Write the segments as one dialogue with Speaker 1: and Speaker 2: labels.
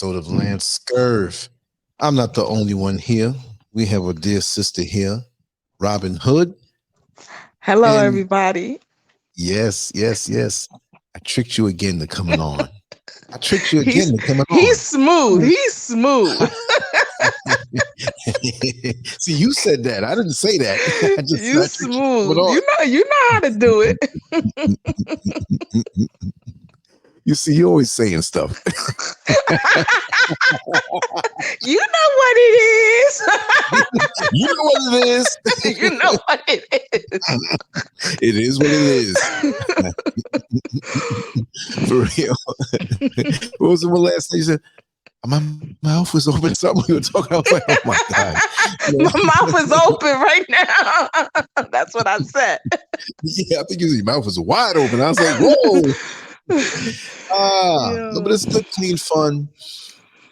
Speaker 1: episode of LANCESCURV. I'm not the only one here. We have a dear sister here, Robin Hood.
Speaker 2: Hello,
Speaker 1: And
Speaker 2: everybody.
Speaker 1: yes. I tricked you again to coming on. I tricked you again
Speaker 2: He's
Speaker 1: to coming
Speaker 2: he's
Speaker 1: on.
Speaker 2: smooth. He's smooth.
Speaker 1: See, you said that. I didn't say that.
Speaker 2: You
Speaker 1: I tricked you coming
Speaker 2: smooth.
Speaker 1: on.
Speaker 2: You know how to do it.
Speaker 1: You see, you're always saying stuff.
Speaker 2: You know what it is.
Speaker 1: You know what it is.
Speaker 2: You know what it is.
Speaker 1: It is what it is. For real. What was the last thing you said? My mouth was open. Something we were talking about. Like, oh my God.
Speaker 2: My mouth is open right now. That's what I said.
Speaker 1: Yeah, I think your mouth was wide open. I was like, whoa. No, but it's good, clean fun.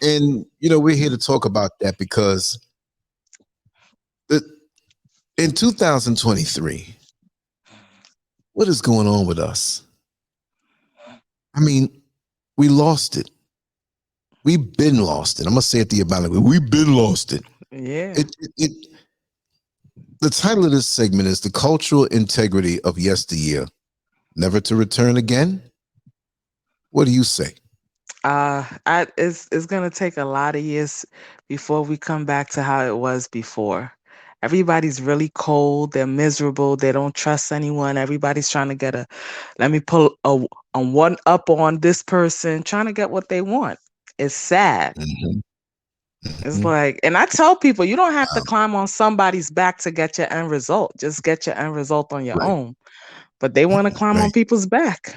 Speaker 1: And, we're here to talk about that because in 2023, what is going on with us? I mean, we lost it. We've been lost it. I'm going to say it the Obama way. We've been lost it.
Speaker 2: Yeah.
Speaker 1: The title of this segment is The Cultural Integrity of Yesteryear, Never to Return Again. What do you say?
Speaker 2: It's gonna take a lot of years before we come back to how it was before. Everybody's really cold. They're miserable. They don't trust anyone. Everybody's trying to let me pull a one up on this person, trying to get what they want. It's sad.
Speaker 1: Mm-hmm.
Speaker 2: It's like, and I tell people, you don't have to climb on somebody's back to get your end result. Just get your end result on your own. But they want to climb on people's back.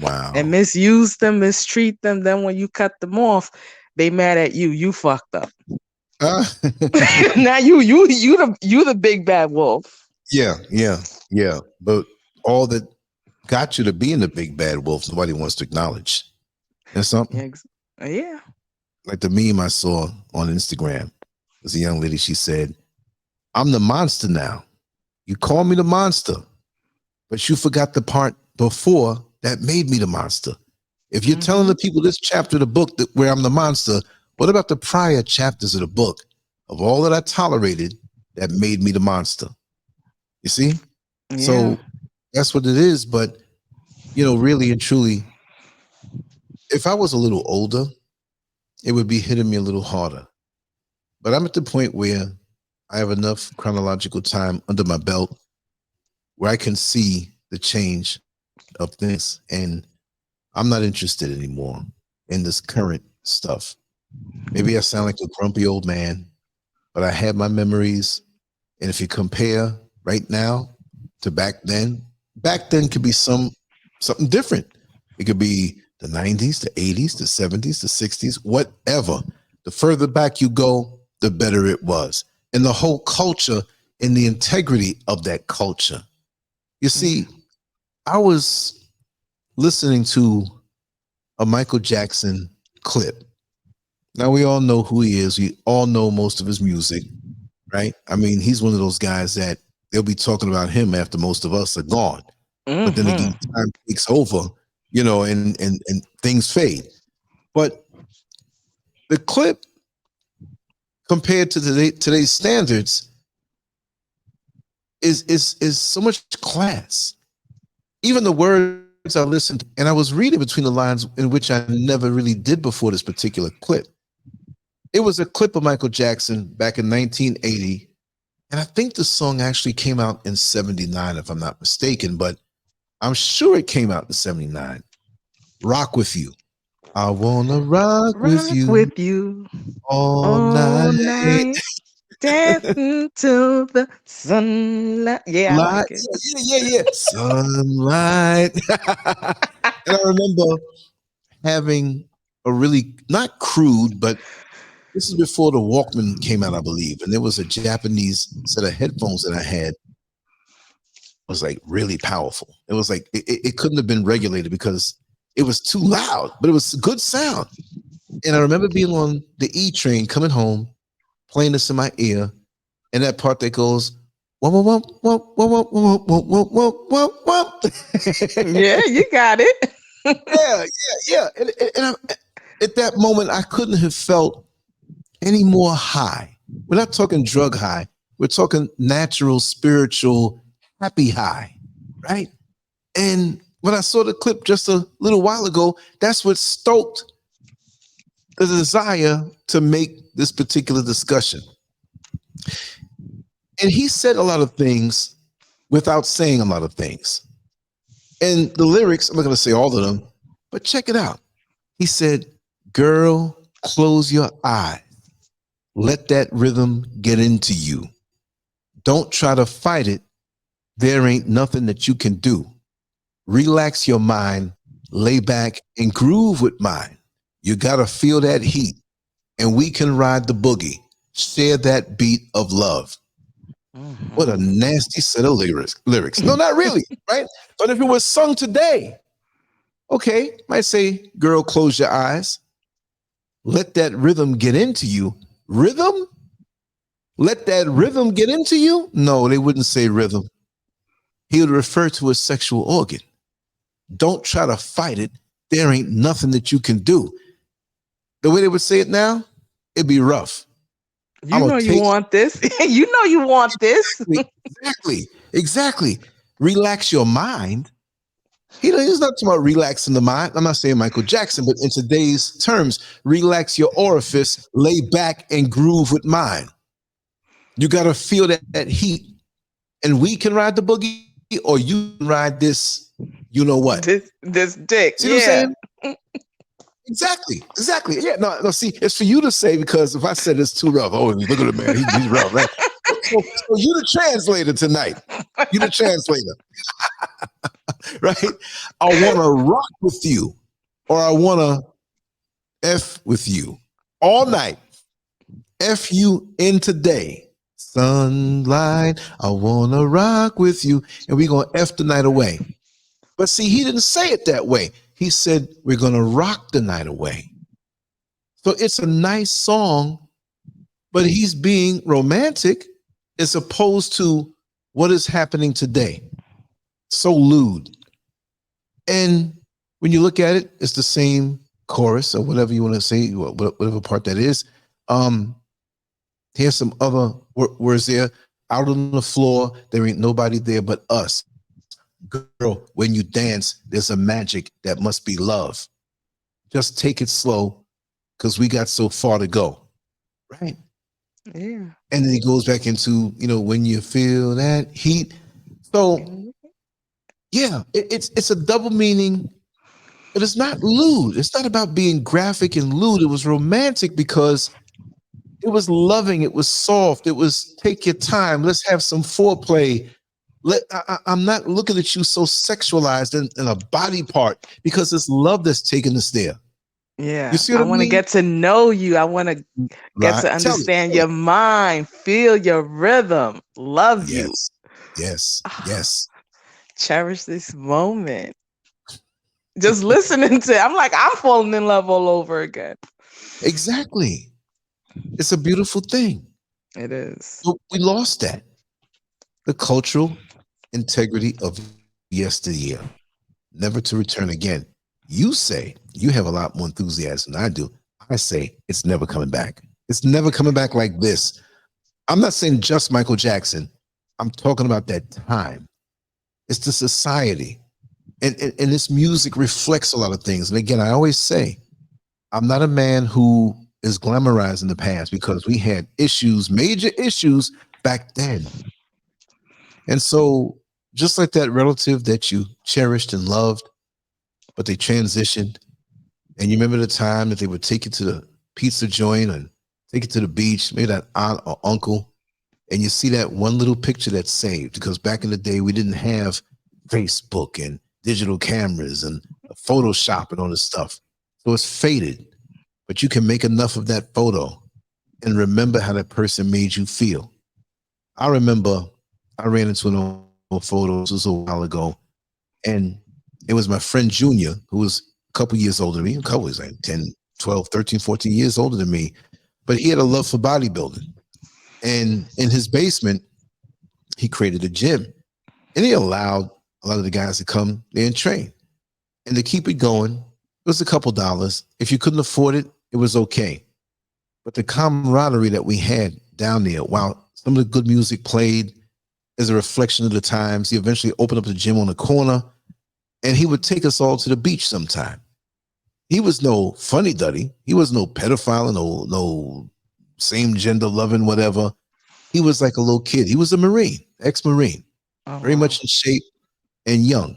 Speaker 1: Wow.
Speaker 2: And misuse them, mistreat them. Then when you cut them off, they mad at you. You fucked up. Now you the big bad wolf.
Speaker 1: Yeah. But all that got you to being the big bad wolf, nobody wants to acknowledge. That's something.
Speaker 2: Yeah.
Speaker 1: Like the meme I saw on Instagram was a young lady. She said, "I'm the monster now. You call me the monster, but you forgot the part before that made me the monster. If you're telling the people this chapter of the book where I'm the monster, what about the prior chapters of the book of all that I tolerated that made me the monster?" You see? Yeah. So that's what it is. But, really and truly, if I was a little older, it would be hitting me a little harder. But I'm at the point where I have enough chronological time under my belt where I can see the change of things, and I'm not interested anymore in this current stuff. Maybe I sound like a grumpy old man, but I have my memories. And if you compare right now to back then could be something different. It could be the 90s, the 80s, the 70s, the 60s, whatever. The further back you go, the better it was. And the whole culture and the integrity of that culture. You see, I was listening to a Michael Jackson clip. Now, we all know who he is. We all know most of his music, right? I mean, he's one of those guys that they'll be talking about him after most of us are gone. But then again, time takes over, and things fade. But the clip, compared to today's standards, is so much class. Even the words I listened, and I was reading between the lines, in which I never really did before this particular clip. It was a clip of Michael Jackson back in 1980, and I think the song actually came out in 79, if I'm not mistaken, but I'm sure it came out in 79. Rock With You. I wanna rock with you all night.
Speaker 2: Dancing till the sunlight. Yeah, I like it.
Speaker 1: Yeah. Sunlight. And I remember having a really, not crude, but this is before the Walkman came out, I believe. And there was a Japanese set of headphones that I had. It was like really powerful. It was like, it couldn't have been regulated because it was too loud, but it was good sound. And I remember being on the E train coming home, playing this in my ear, and that part that goes, whoop, whoop, whoop, whoop, whoop, whoop, whoop, whoop, whoop, whoop.
Speaker 2: Yeah, you got it.
Speaker 1: Yeah. at that moment, I couldn't have felt any more high. We're not talking drug high. We're talking natural, spiritual, happy high, right? And when I saw the clip just a little while ago, that's what stoked the desire to make this particular discussion. And he said a lot of things without saying a lot of things. And the lyrics, I'm not going to say all of them, but check it out. He said, girl, close your eyes. Let that rhythm get into you. Don't try to fight it. There ain't nothing that you can do. Relax your mind, lay back and groove with mine. You got to feel that heat and we can ride the boogie. Share that beat of love. Mm-hmm. What a nasty set of lyrics. No, not really, right? But if it was sung today, okay, might say, girl, close your eyes. Let that rhythm get into you. Rhythm? Let that rhythm get into you? No, they wouldn't say rhythm. He would refer to a sexual organ. Don't try to fight it. There ain't nothing that you can do. The way they would say it now, it'd be rough.
Speaker 2: You know you want this. You know you want this.
Speaker 1: Exactly. Relax your mind. He's not talking about relaxing the mind. I'm not saying Michael Jackson, but in today's terms, relax your orifice, lay back and groove with mine. You got to feel that heat. And we can ride the boogie or you can ride this, you know what?
Speaker 2: This dick.
Speaker 1: See what I'm saying? Exactly. Yeah, no, see, it's for you to say because if I said it's too rough, oh, look at the man, he's rough, right? So you the translator tonight. You the translator. Right? I want to rock with you or I want to F with you all night. F you in today. Sunlight, I want to rock with you. And we're going to F the night away. But see, he didn't say it that way. He said, we're going to rock the night away. So it's a nice song, but he's being romantic as opposed to what is happening today. So lewd. And when you look at it, it's the same chorus or whatever you want to say, whatever part that is. Here's some other words there. Out on the floor, there ain't nobody there but us. Girl, when you dance, there's a magic that must be love. Just take it slow because we got so far to go. Right?
Speaker 2: Yeah.
Speaker 1: And then he goes back into, when you feel that heat. So, yeah, it's a double meaning, but it's not lewd. It's not about being graphic and lewd. It was romantic because it was loving. It was soft. It was take your time. Let's have some foreplay. I'm not looking at you so sexualized in a body part because it's love that's taking us there.
Speaker 2: Yeah.
Speaker 1: You see what I
Speaker 2: want to get to know you. I want to get to understand your mind, feel your rhythm, love you.
Speaker 1: Yes.
Speaker 2: Cherish this moment. Just listening to it, I'm falling in love all over again.
Speaker 1: Exactly. It's a beautiful thing.
Speaker 2: It is.
Speaker 1: So we lost that. The cultural integrity of yesteryear, never to return again. You say you have a lot more enthusiasm than I do. I say it's never coming back. It's never coming back like this. I'm not saying just Michael Jackson. I'm talking about that time. It's the society. And this music reflects a lot of things. And again, I always say, I'm not a man who is glamorizing the past because we had issues, major issues back then. And so just like that relative that you cherished and loved, but they transitioned, and you remember the time that they would take you to the pizza joint and take you to the beach, maybe that aunt or uncle, and you see that one little picture that's saved because back in the day, we didn't have Facebook and digital cameras and Photoshop and all this stuff. So it's faded, but you can make enough of that photo and remember how that person made you feel. I remember I ran into an old photo, this was a while ago, and it was my friend Junior, who was a couple years older than me, a couple, like 10, 12, 13, 14 years older than me, but he had a love for bodybuilding. And in his basement, he created a gym, and he allowed a lot of the guys to come there and train. And to keep it going, It was a couple dollars. If you couldn't afford it, it was okay. But the camaraderie that we had down there, while some of the good music played as a reflection of the times, he eventually opened up the gym on the corner, and he would take us all to the beach sometime. He was no funny duddy. He was no pedophile, no same gender loving, whatever. He was like a little kid. He was a Marine, ex-Marine,
Speaker 2: Oh
Speaker 1: very
Speaker 2: wow.
Speaker 1: much in shape and young.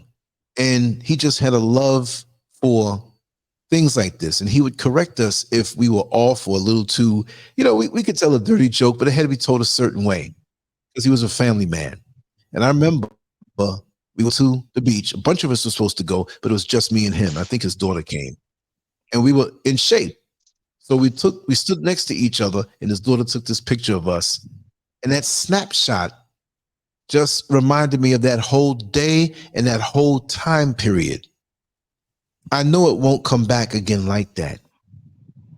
Speaker 1: And he just had a love for things like this. And he would correct us if we were off or a little too, we could tell a dirty joke, but it had to be told a certain way because he was a family man. And I remember we went to the beach. A bunch of us were supposed to go, but it was just me and him. I think his daughter came. And we were in shape. So we stood next to each other, and his daughter took this picture of us. And that snapshot just reminded me of that whole day and that whole time period. I know it won't come back again like that,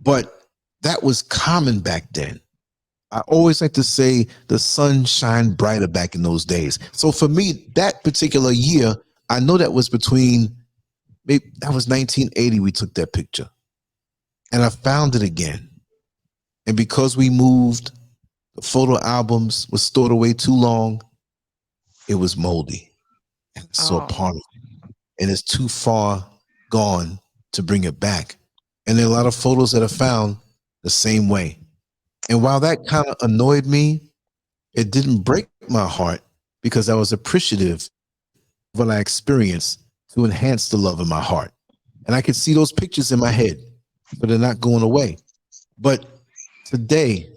Speaker 1: but that was common back then. I always like to say the sun shined brighter back in those days. So for me, that particular year, I know that was maybe that was 1980 we took that picture. And I found it again. And because we moved, the photo albums was stored away too long, it was moldy. And I saw
Speaker 2: Oh.
Speaker 1: part of it. And it's too far gone to bring it back. And there are a lot of photos that I found the same way. And while that kind of annoyed me, it didn't break my heart because I was appreciative of what I experienced to enhance the love in my heart. And I could see those pictures in my head, but they're not going away. But today,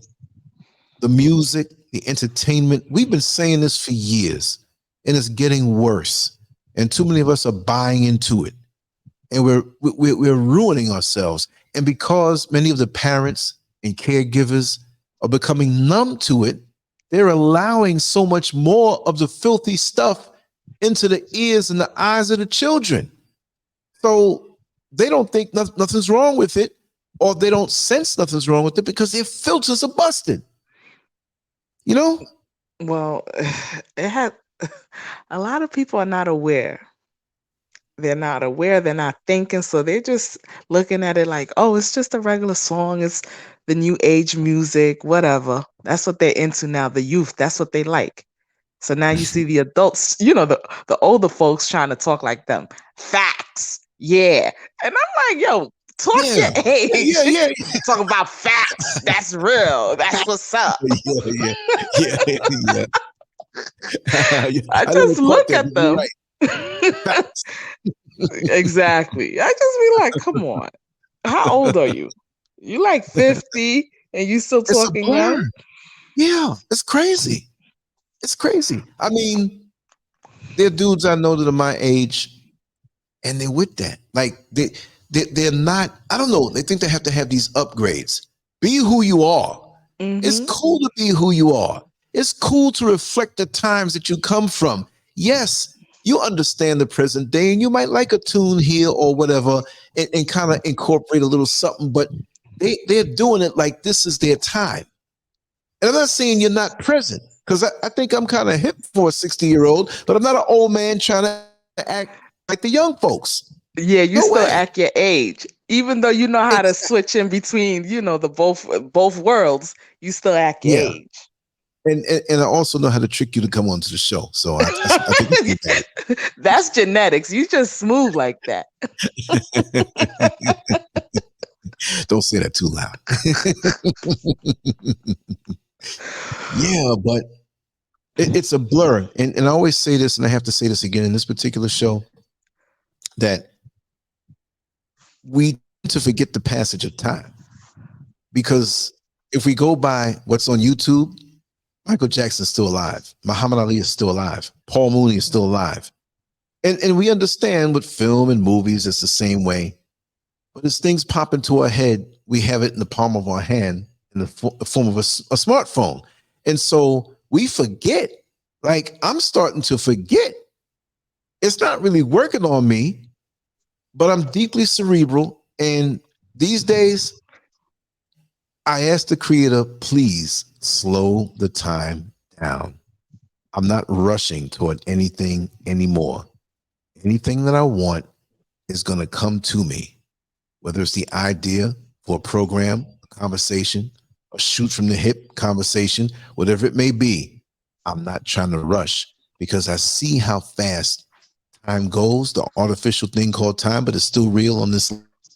Speaker 1: the music, the entertainment, we've been saying this for years, and it's getting worse. And too many of us are buying into it. And we're ruining ourselves. And because many of the parents and caregivers are becoming numb to it, they're allowing so much more of the filthy stuff into the ears and the eyes of the children. So they don't think nothing's wrong with it, or they don't sense nothing's wrong with it because their filters are busted.
Speaker 2: Well, it had a lot of people are not aware. They're not aware, they're not thinking, so they're just looking at it like, oh, it's just a regular song, it's the new age music, whatever. That's what they're into now, the youth, that's what they like. So now you see the adults, the older folks trying to talk like them. Facts. Yeah. And I'm like, yo, talk
Speaker 1: Yeah,
Speaker 2: your age.
Speaker 1: yeah.
Speaker 2: Talk about facts. That's real. That's what's up.
Speaker 1: Yeah.
Speaker 2: I
Speaker 1: I never
Speaker 2: just
Speaker 1: caught
Speaker 2: look
Speaker 1: that,
Speaker 2: at
Speaker 1: but you're
Speaker 2: them.
Speaker 1: right.
Speaker 2: Exactly. I just be like, come on. How old are you? You like 50 and you still
Speaker 1: It's a
Speaker 2: talking young?
Speaker 1: blur. Yeah, it's crazy. It's crazy. I mean, there are dudes I know that are my age, and they're with that. Like they're not. I don't know. They think they have to have these upgrades. Be who you are. It's
Speaker 2: Mm-hmm.
Speaker 1: cool to be who you are. It's cool to reflect the times that you come from. Yes, you understand the present day, and you might like a tune here or whatever, and kind of incorporate a little something. But they're doing it like this is their time. And I'm not saying you're not present, because I think I'm kind of hip for a 60-year-old, but I'm not an old man trying to act like the young folks.
Speaker 2: Yeah, you
Speaker 1: No
Speaker 2: still
Speaker 1: way.
Speaker 2: act your age. Even though you know how to
Speaker 1: Exactly.
Speaker 2: switch in between, the both worlds, you still act your
Speaker 1: Yeah.
Speaker 2: age.
Speaker 1: And I also know how to trick you to come onto the show. So I think we keep at
Speaker 2: That's genetics. You just smooth like that.
Speaker 1: it. Don't say that too loud. Yeah, but it's a blur. And I always say this, and I have to say this again in this particular show, that we tend to forget the passage of time. Because if we go by what's on YouTube, Michael Jackson's still alive. Muhammad Ali is still alive. Paul Mooney is still alive. And we understand with film and movies, it's the same way. But as things pop into our head, we have it in the palm of our hand in the form of a smartphone. And so we forget. Like, I'm starting to forget. It's not really working on me, but I'm deeply cerebral. And these days, I ask the creator, please slow the time down. I'm not rushing toward anything anymore. Anything that I want is going to come to me. whether it's the idea for a program, a conversation, a shoot from the hip conversation, whatever it may be. I'm not trying to rush because I see how fast time goes, the artificial thing called time, but it's still real on this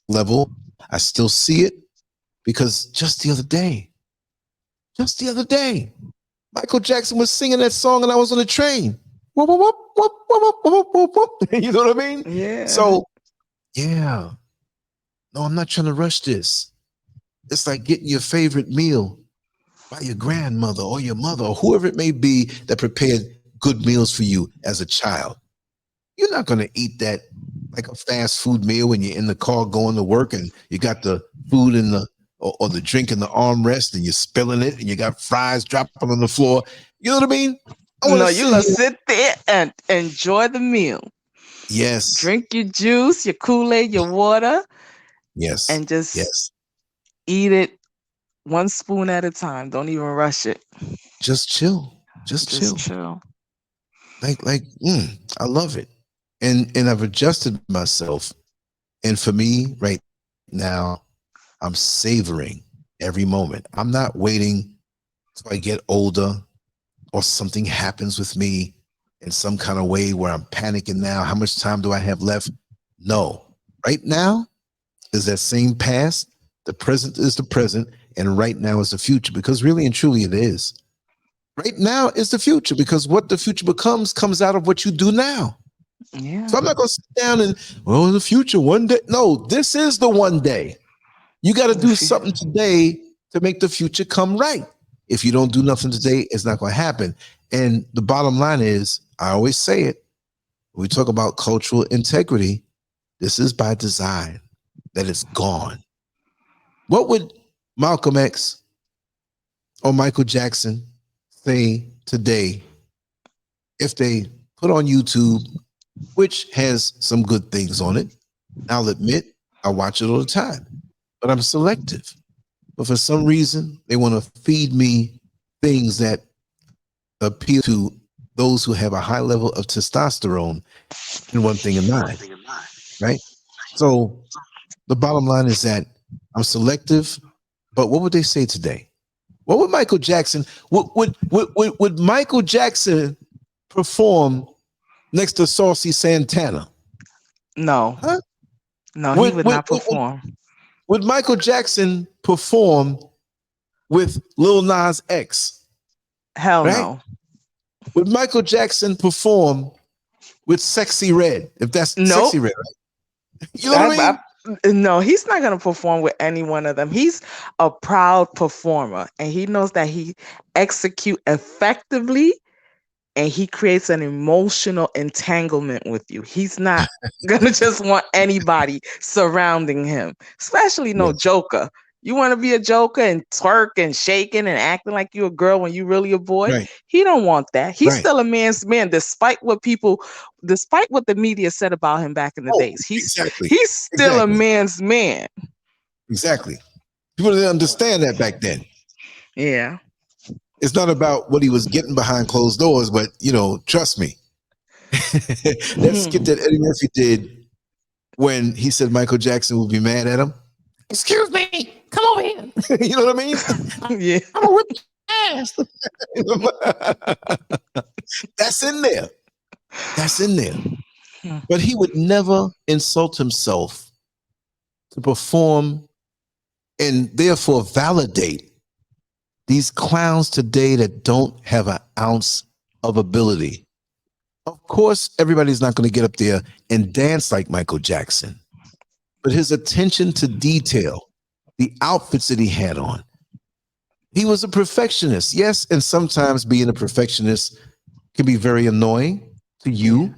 Speaker 1: level. I still see it because just the other day, Michael Jackson was singing that song and I was on the train. Whoop, whoop, whoop, whoop, whoop, whoop, whoop, whoop. You know what I mean?
Speaker 2: Yeah.
Speaker 1: So, yeah. No, I'm not trying to rush this. It's like getting your favorite meal by your grandmother or your mother or whoever it may be that prepared good meals for you as a child. You're not going to eat that like a fast food meal when you're in the car going to work and you got the food in the or the drink in the armrest and you're spilling it and you got fries dropping on the floor. You know what I mean? I want
Speaker 2: No,
Speaker 1: to
Speaker 2: you
Speaker 1: sit
Speaker 2: gonna
Speaker 1: here.
Speaker 2: sit there and enjoy the meal.
Speaker 1: Yes,
Speaker 2: Drink your juice, your Kool-Aid, your water,
Speaker 1: yes,
Speaker 2: and just
Speaker 1: yes.
Speaker 2: eat it one spoon at a time. Don't even rush it.
Speaker 1: Just chill. Just
Speaker 2: Just
Speaker 1: chill.
Speaker 2: chill.
Speaker 1: I love it. And I've adjusted myself. And for me right now, I'm savoring every moment. I'm not waiting till I get older or something happens with me in some kind of way where I'm panicking now. How much time do I have left? No. Right now is that same past. The present is the present. And right now is the future because really and truly it is. Right now is the future because what the future becomes comes out of what you do now.
Speaker 2: Yeah.
Speaker 1: So I'm not going to sit down and, well, in the future, one day. No, this is the one day. You got to do something today to make the future come right. If you don't do nothing today, it's not going to happen. And the bottom line is, I always say it, when we talk about cultural integrity, this is by design, that it's gone. What would Malcolm X or Michael Jackson say today if they put on YouTube, which has some good things on it? I'll admit, I watch it all the time, but I'm selective. But for some reason, they want to feed me things that appeal to those who have a high level of testosterone in one thing in mind, right? So the bottom line is that I'm selective, but what would they say today? What would Michael Jackson, would Michael Jackson perform next to Saucy Santana?
Speaker 2: No.
Speaker 1: Huh?
Speaker 2: No, he would not perform.
Speaker 1: Would Michael Jackson perform with Lil Nas X?
Speaker 2: Hell
Speaker 1: Right?
Speaker 2: no.
Speaker 1: Would Michael Jackson perform with Sexy Red? If that's
Speaker 2: Nope.
Speaker 1: Sexy Red, right? You know what I mean?
Speaker 2: No, he's not going to perform with any one of them. He's a proud performer and he knows that he execute effectively and he creates an emotional entanglement with you. He's not going to just want anybody surrounding him, especially no
Speaker 1: Yes.
Speaker 2: joker. You want to be a joker and twerk and shaking and acting like you're a girl when you really a boy?
Speaker 1: Right.
Speaker 2: He don't want that. He's
Speaker 1: Right.
Speaker 2: still a man's man, despite what the media said about him back in the
Speaker 1: Oh,
Speaker 2: days. He's
Speaker 1: exactly.
Speaker 2: still a
Speaker 1: Exactly.
Speaker 2: man's man.
Speaker 1: Exactly. People didn't understand that back then.
Speaker 2: Yeah.
Speaker 1: It's not about what he was getting behind closed doors, but trust me. That skit that Eddie Murphy did when he said Michael Jackson would be mad at him. Excuse me, come over here. You know what I mean?
Speaker 2: Yeah.
Speaker 1: I'm gonna whip your ass. That's in there. That's in there. But he would never insult himself to perform and therefore validate these clowns today that don't have an ounce of ability. Of course, everybody's not going to get up there and dance like Michael Jackson, but his attention to detail, the outfits that he had on, he was a perfectionist. Yes, and sometimes being a perfectionist can be very annoying to you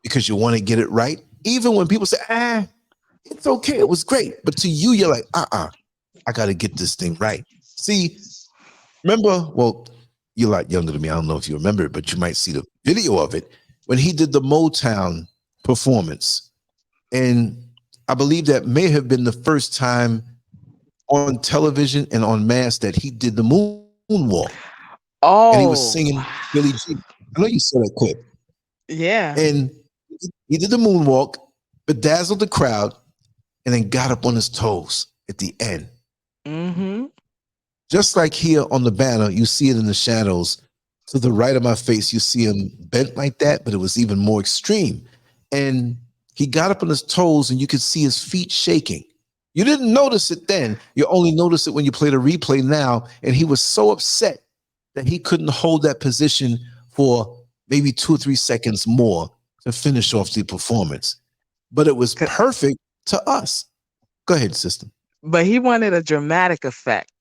Speaker 1: because you want to get it right. Even when people say, it's okay, it was great. But to you, you're like, I got to get this thing right. See, remember, well, you're a lot younger than me. I don't know if you remember it, but you might see the video of it when he did the Motown performance. And I believe that may have been the first time on television and on mass that he did the moonwalk.
Speaker 2: Oh.
Speaker 1: And he was singing Billie Jean. I know you saw that clip.
Speaker 2: Yeah.
Speaker 1: And he did the moonwalk, bedazzled the crowd, and then got up on his toes at the end.
Speaker 2: Mm-hmm.
Speaker 1: Just like here on the banner, you see it in the shadows. To the right of my face, you see him bent like that, but it was even more extreme. And he got up on his toes and you could see his feet shaking. You didn't notice it then. You only notice it when you play the replay now. And he was so upset that he couldn't hold that position for maybe 2 or 3 seconds more to finish off the performance. But it was perfect to us. Go ahead, sister.
Speaker 2: But he wanted a dramatic effect.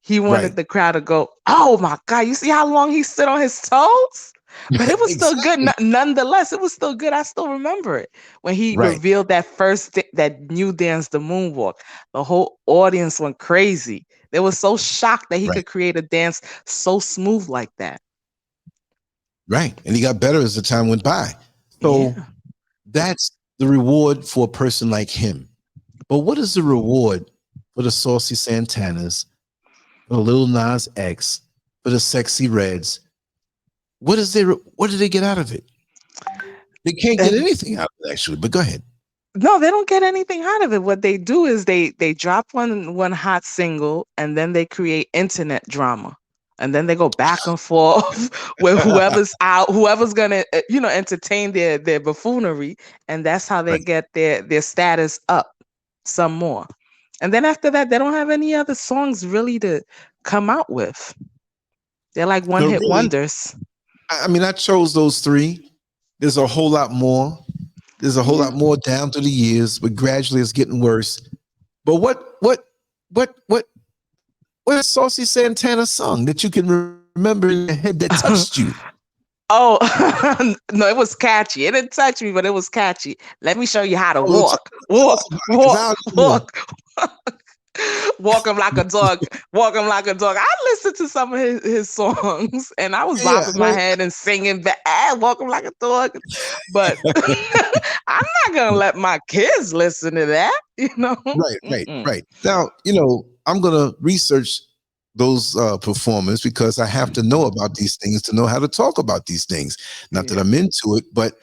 Speaker 2: He wanted
Speaker 1: Right.
Speaker 2: the crowd to go, "Oh my God, you see how long he stood on his toes?" But it was still good. Nonetheless, it was still good. I still remember it when he
Speaker 1: Right.
Speaker 2: revealed that that new dance, the moonwalk. The whole audience went crazy. They were so shocked that he
Speaker 1: Right.
Speaker 2: could create a dance so smooth like that.
Speaker 1: Right. And he got better as the time went by. So
Speaker 2: Yeah.
Speaker 1: that's the reward for a person like him. But what is the reward for the Saucy Santanas, for the Lil Nas X, for the Sexy Reds? What do they get out of it? They can't get anything out of it, actually. But go ahead.
Speaker 2: No, they don't get anything out of it. What they do is they drop one hot single and then they create internet drama. And then they go back and forth with whoever's out, whoever's gonna entertain their buffoonery, and that's how they
Speaker 1: Right.
Speaker 2: get their status up some more. And then after that, they don't have any other songs really to come out with. They're like one
Speaker 1: So
Speaker 2: hit
Speaker 1: really,
Speaker 2: wonders.
Speaker 1: I mean, I chose those 3. There's a whole lot more. There's a whole lot more down through the years, but gradually it's getting worse. But what Saucy Santana song that you can remember in your head that touched you?
Speaker 2: Oh, no, it was catchy. It didn't touch me, but it was catchy. Let me show you how to walk. Walk him like a dog. Walk him like a dog. I listened to some of his songs and I was bobbing my head and singing back. Walk him like a dog. But I'm not going to let my kids listen to that,
Speaker 1: Right. Now, I'm going to research those performers because I have to know about these things to know how to talk about these things. Not that I'm into it, but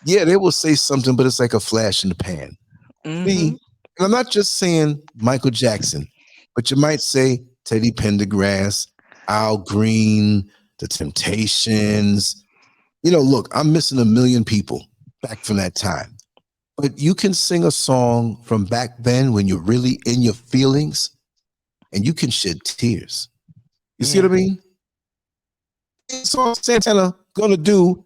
Speaker 1: yeah, they will say something, but it's like a flash in the pan. See, and I'm not just saying Michael Jackson, but you might say Teddy Pendergrass, Al Green, The Temptations. Look, I'm missing a million people back from that time. But you can sing a song from back then when you're really in your feelings and you can shed tears. You see what I mean? So Santana gonna do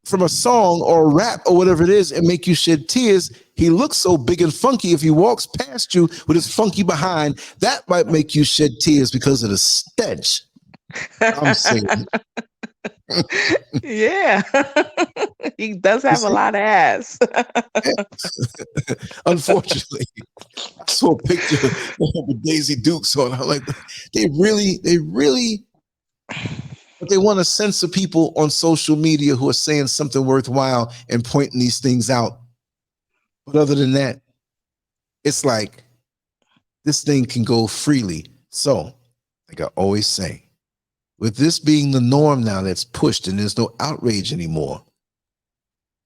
Speaker 1: from a song or a rap or whatever it is and make you shed tears. He looks so big and funky. If he walks past you with his funky behind, that might make you shed tears because of the stench. I'm saying.
Speaker 2: Yeah. He does have a lot of ass.
Speaker 1: Unfortunately, I saw a picture with Daisy Dukes on. I'm like, they really, but they want to censor people on social media who are saying something worthwhile and pointing these things out. But other than that, it's like this thing can go freely. So, like I always say, with this being the norm now that's pushed and there's no outrage anymore,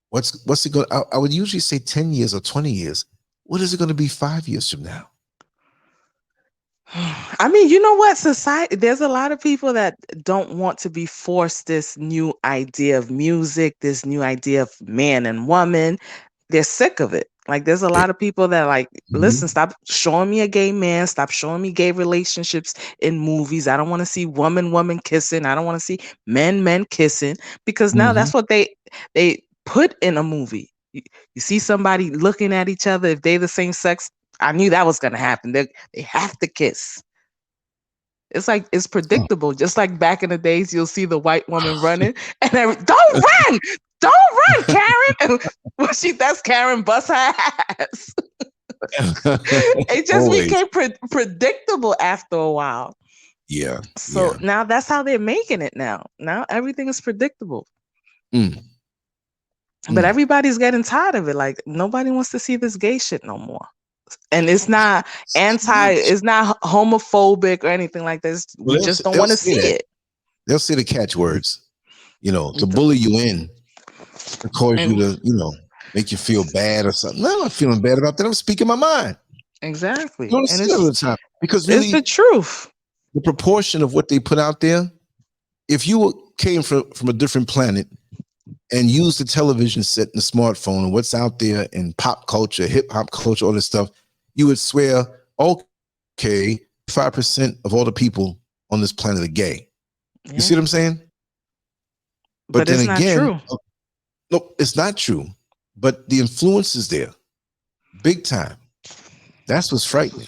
Speaker 1: what's it going to, I would usually say 10 years or 20 years. What is it going to be 5 years from now?
Speaker 2: I mean, you know what? Society, there's a lot of people that don't want to be forced this new idea of music, this new idea of man and woman. They're sick of it. Like, there's a lot of people that like, listen, stop showing me a gay man, stop showing me gay relationships in movies. I don't want to see woman kissing. I don't want to see men kissing, because now that's what they put in a movie. You see somebody looking at each other, if they're the same sex, I knew that was going to happen. They have to kiss. It's like, it's predictable. Just like back in the days, you'll see the white woman running and don't run, Karen. And that's Karen bust her ass. It just became predictable after a while.
Speaker 1: Yeah.
Speaker 2: So now that's how they're making it now. Now everything is predictable. But everybody's getting tired of it. Like, nobody wants to see this gay shit no more. And it's not it's not homophobic or anything like this. We just don't want to see it.
Speaker 1: They'll say the catchwords, to bully you in, to cause you to, make you feel bad or something. No, I'm not feeling bad about that. I'm speaking my mind. You
Speaker 2: Exactly.
Speaker 1: don't
Speaker 2: And
Speaker 1: see that all the time because
Speaker 2: it's the
Speaker 1: really
Speaker 2: truth.
Speaker 1: the proportion of what they put out there. If you came from a different planet and used the television set and the smartphone and what's out there in pop culture, hip hop culture, all this stuff, you would swear, okay, 5% of all the people on this planet are gay. You
Speaker 2: Yeah.
Speaker 1: see what I'm saying? But
Speaker 2: But
Speaker 1: then
Speaker 2: it's not
Speaker 1: again,
Speaker 2: true.
Speaker 1: no, it's not true. But the influence is there, big time. That's what's frightening.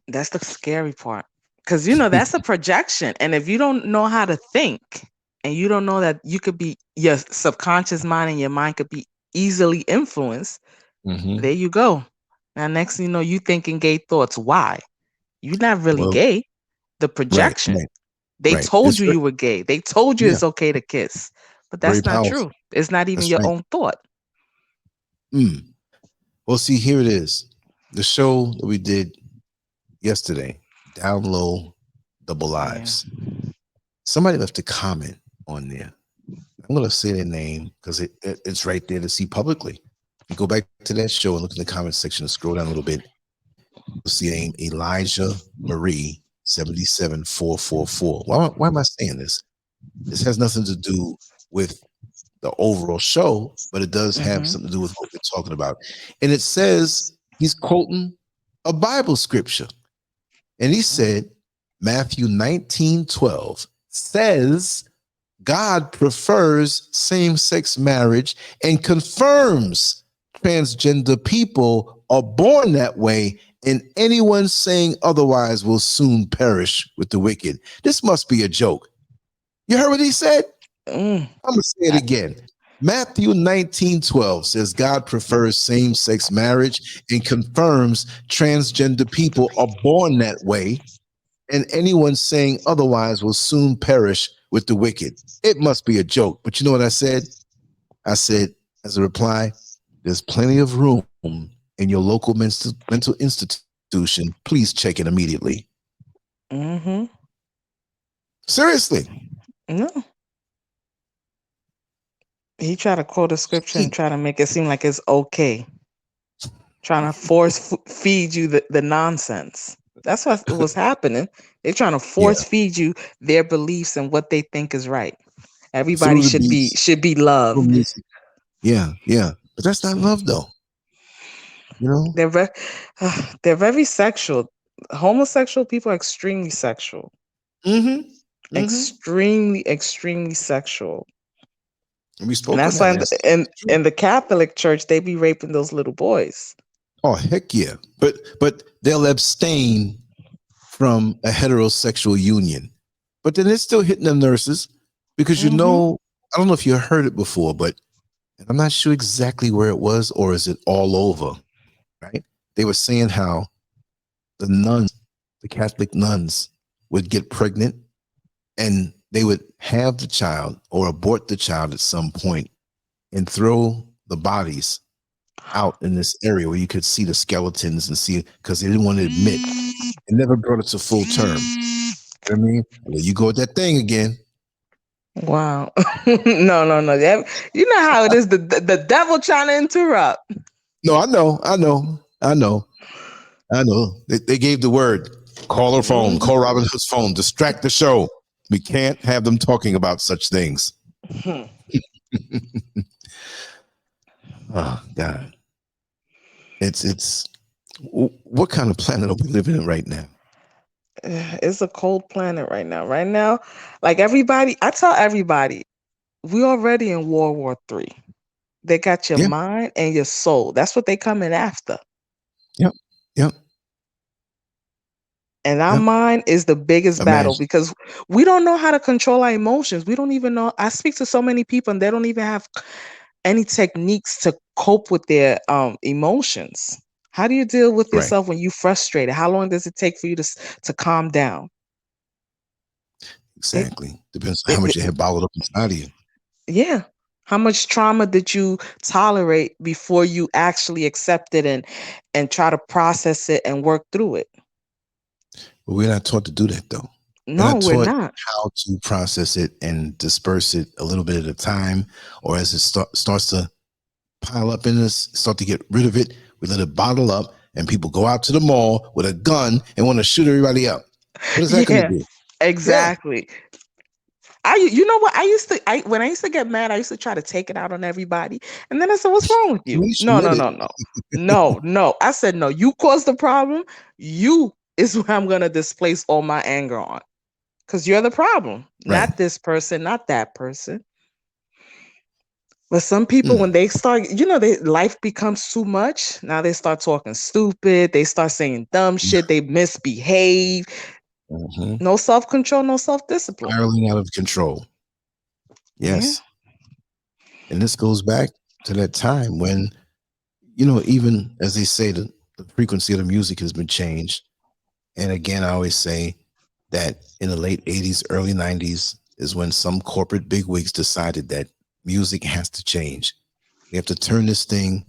Speaker 2: That's the scary part. Because, you know, that's a projection. And if you don't know how to think and you don't know that you could be, your subconscious mind and your mind could be easily influenced,
Speaker 1: Mm-hmm.
Speaker 2: there you go. Now, next thing you know, you thinking gay thoughts. Why? You're not really
Speaker 1: Well,
Speaker 2: gay. The
Speaker 1: right,
Speaker 2: projection.
Speaker 1: right,
Speaker 2: They
Speaker 1: right.
Speaker 2: told
Speaker 1: It's
Speaker 2: you
Speaker 1: very,
Speaker 2: you were gay. They told you
Speaker 1: yeah,
Speaker 2: it's okay to kiss. But
Speaker 1: very
Speaker 2: that's not
Speaker 1: powerful.
Speaker 2: true. It's not even
Speaker 1: That's
Speaker 2: your
Speaker 1: right.
Speaker 2: own thought.
Speaker 1: Mm. Well, see, here it is. The show that we did yesterday, Down Low, Double
Speaker 2: Yeah.
Speaker 1: Lives. Somebody left a comment on there. I'm going to say their name because it's right there to see publicly. You go back to that show and look in the comment section and scroll down a little bit. You'll see Elijah Marie 77444. Why am I saying this? This has nothing to do with the overall show, but it does have
Speaker 2: Mm-hmm.
Speaker 1: something to do with what we're talking about. And it says he's quoting a Bible scripture. And he said, Matthew 19:12 says God prefers same-sex marriage and confirms transgender people are born that way, and anyone saying otherwise will soon perish with the wicked. This must be a joke. You heard what he said?
Speaker 2: Mm.
Speaker 1: I'm gonna say it again. Matthew 19:12 says God prefers same-sex marriage and confirms transgender people are born that way, and anyone saying otherwise will soon perish with the wicked. It must be a joke. But you know what I said? I said, as a reply, there's plenty of room in your local mental institution. Please check it immediately.
Speaker 2: Mm-hmm.
Speaker 1: Seriously.
Speaker 2: No. He tried to quote a scripture and try to make it seem like it's okay. Trying to force feed you the nonsense. That's what was happening. They're trying to
Speaker 1: Yeah.
Speaker 2: force feed you their beliefs and what they think is right. Everybody
Speaker 1: Through the
Speaker 2: should
Speaker 1: beats.
Speaker 2: be loved.
Speaker 1: Yeah, yeah. But that's not love though. You know?
Speaker 2: They're very, they're very sexual. Homosexual people are extremely sexual.
Speaker 1: Mm-hmm. Mm-hmm.
Speaker 2: Extremely sexual.
Speaker 1: And we
Speaker 2: And
Speaker 1: spoke on
Speaker 2: that's
Speaker 1: that
Speaker 2: why
Speaker 1: last time.
Speaker 2: in the Catholic Church they be raping those little boys.
Speaker 1: Oh, heck yeah. But they'll abstain from a heterosexual union. But then it's still hitting the nurses because
Speaker 2: Mm-hmm.
Speaker 1: I don't know if you heard it before, but I'm not sure exactly where it was or is it all over, right? They were saying how the nuns, the Catholic nuns, would get pregnant and they would have the child or abort the child at some point and throw the bodies out in this area where you could see the skeletons and see because they didn't want to admit it never brought it to full term. You know what I mean? There you go with that thing again.
Speaker 2: Wow. No. You know how it is. The devil trying to interrupt.
Speaker 1: No, I know. They gave the word. Call her phone.
Speaker 2: Mhm.
Speaker 1: Call Robin Hood's phone. Distract the show. We can't have them talking about such things. Oh God. It's what kind of planet are we living in right now?
Speaker 2: It's a cold planet right now. Right now, like everybody, I tell everybody, we already in World War III. They got your
Speaker 1: Yeah,
Speaker 2: mind and your soul. That's what they coming after.
Speaker 1: yep, yep,
Speaker 2: And our
Speaker 1: yep.
Speaker 2: mind is the biggest battle
Speaker 1: Imagine.
Speaker 2: because we don't know how to control our emotions. We don't even know. I speak to so many people and they don't even have any techniques to cope with their emotions. How do you deal with
Speaker 1: Right.
Speaker 2: yourself when you frustrated? How long does it take for you to calm down? It,
Speaker 1: Exactly. Depends on how
Speaker 2: it,
Speaker 1: much you
Speaker 2: it
Speaker 1: have bottled up inside of you.
Speaker 2: yeah. How much trauma did you tolerate before you actually accept it and try to process it and work through it?
Speaker 1: But we're not taught to do that though. They're
Speaker 2: No,
Speaker 1: not
Speaker 2: we're
Speaker 1: taught
Speaker 2: not.
Speaker 1: how to process it and disperse it a little bit at a time, or as it starts to pile up in us, start to get rid of it, we let it bottle up, and people go out to the mall with a gun and want to shoot everybody up. What is that going to
Speaker 2: Yeah,
Speaker 1: do? Yeah,
Speaker 2: exactly. You know what? When I used to get mad, I used to try to take it out on everybody. And then I said, "What's wrong with you?"
Speaker 1: Nisha
Speaker 2: No,
Speaker 1: with
Speaker 2: no,
Speaker 1: it.
Speaker 2: no, no. No, no. I said, "No, you caused the problem. You is who I'm going to displace all my anger on, cuz you're the problem,
Speaker 1: Right.
Speaker 2: not this person, not that person." But some people,
Speaker 1: Mm.
Speaker 2: when they start, life becomes too much. Now they start talking stupid. They start saying dumb shit. They misbehave.
Speaker 1: Mm-hmm.
Speaker 2: No self control, no self discipline.
Speaker 1: Spiraling out of control.
Speaker 2: Yeah.
Speaker 1: Yes. And this goes back to that time when, even as they say, the frequency of the music has been changed. And again, I always say that in the late 80s, early 90s is when some corporate bigwigs decided that music has to change. We have to turn this thing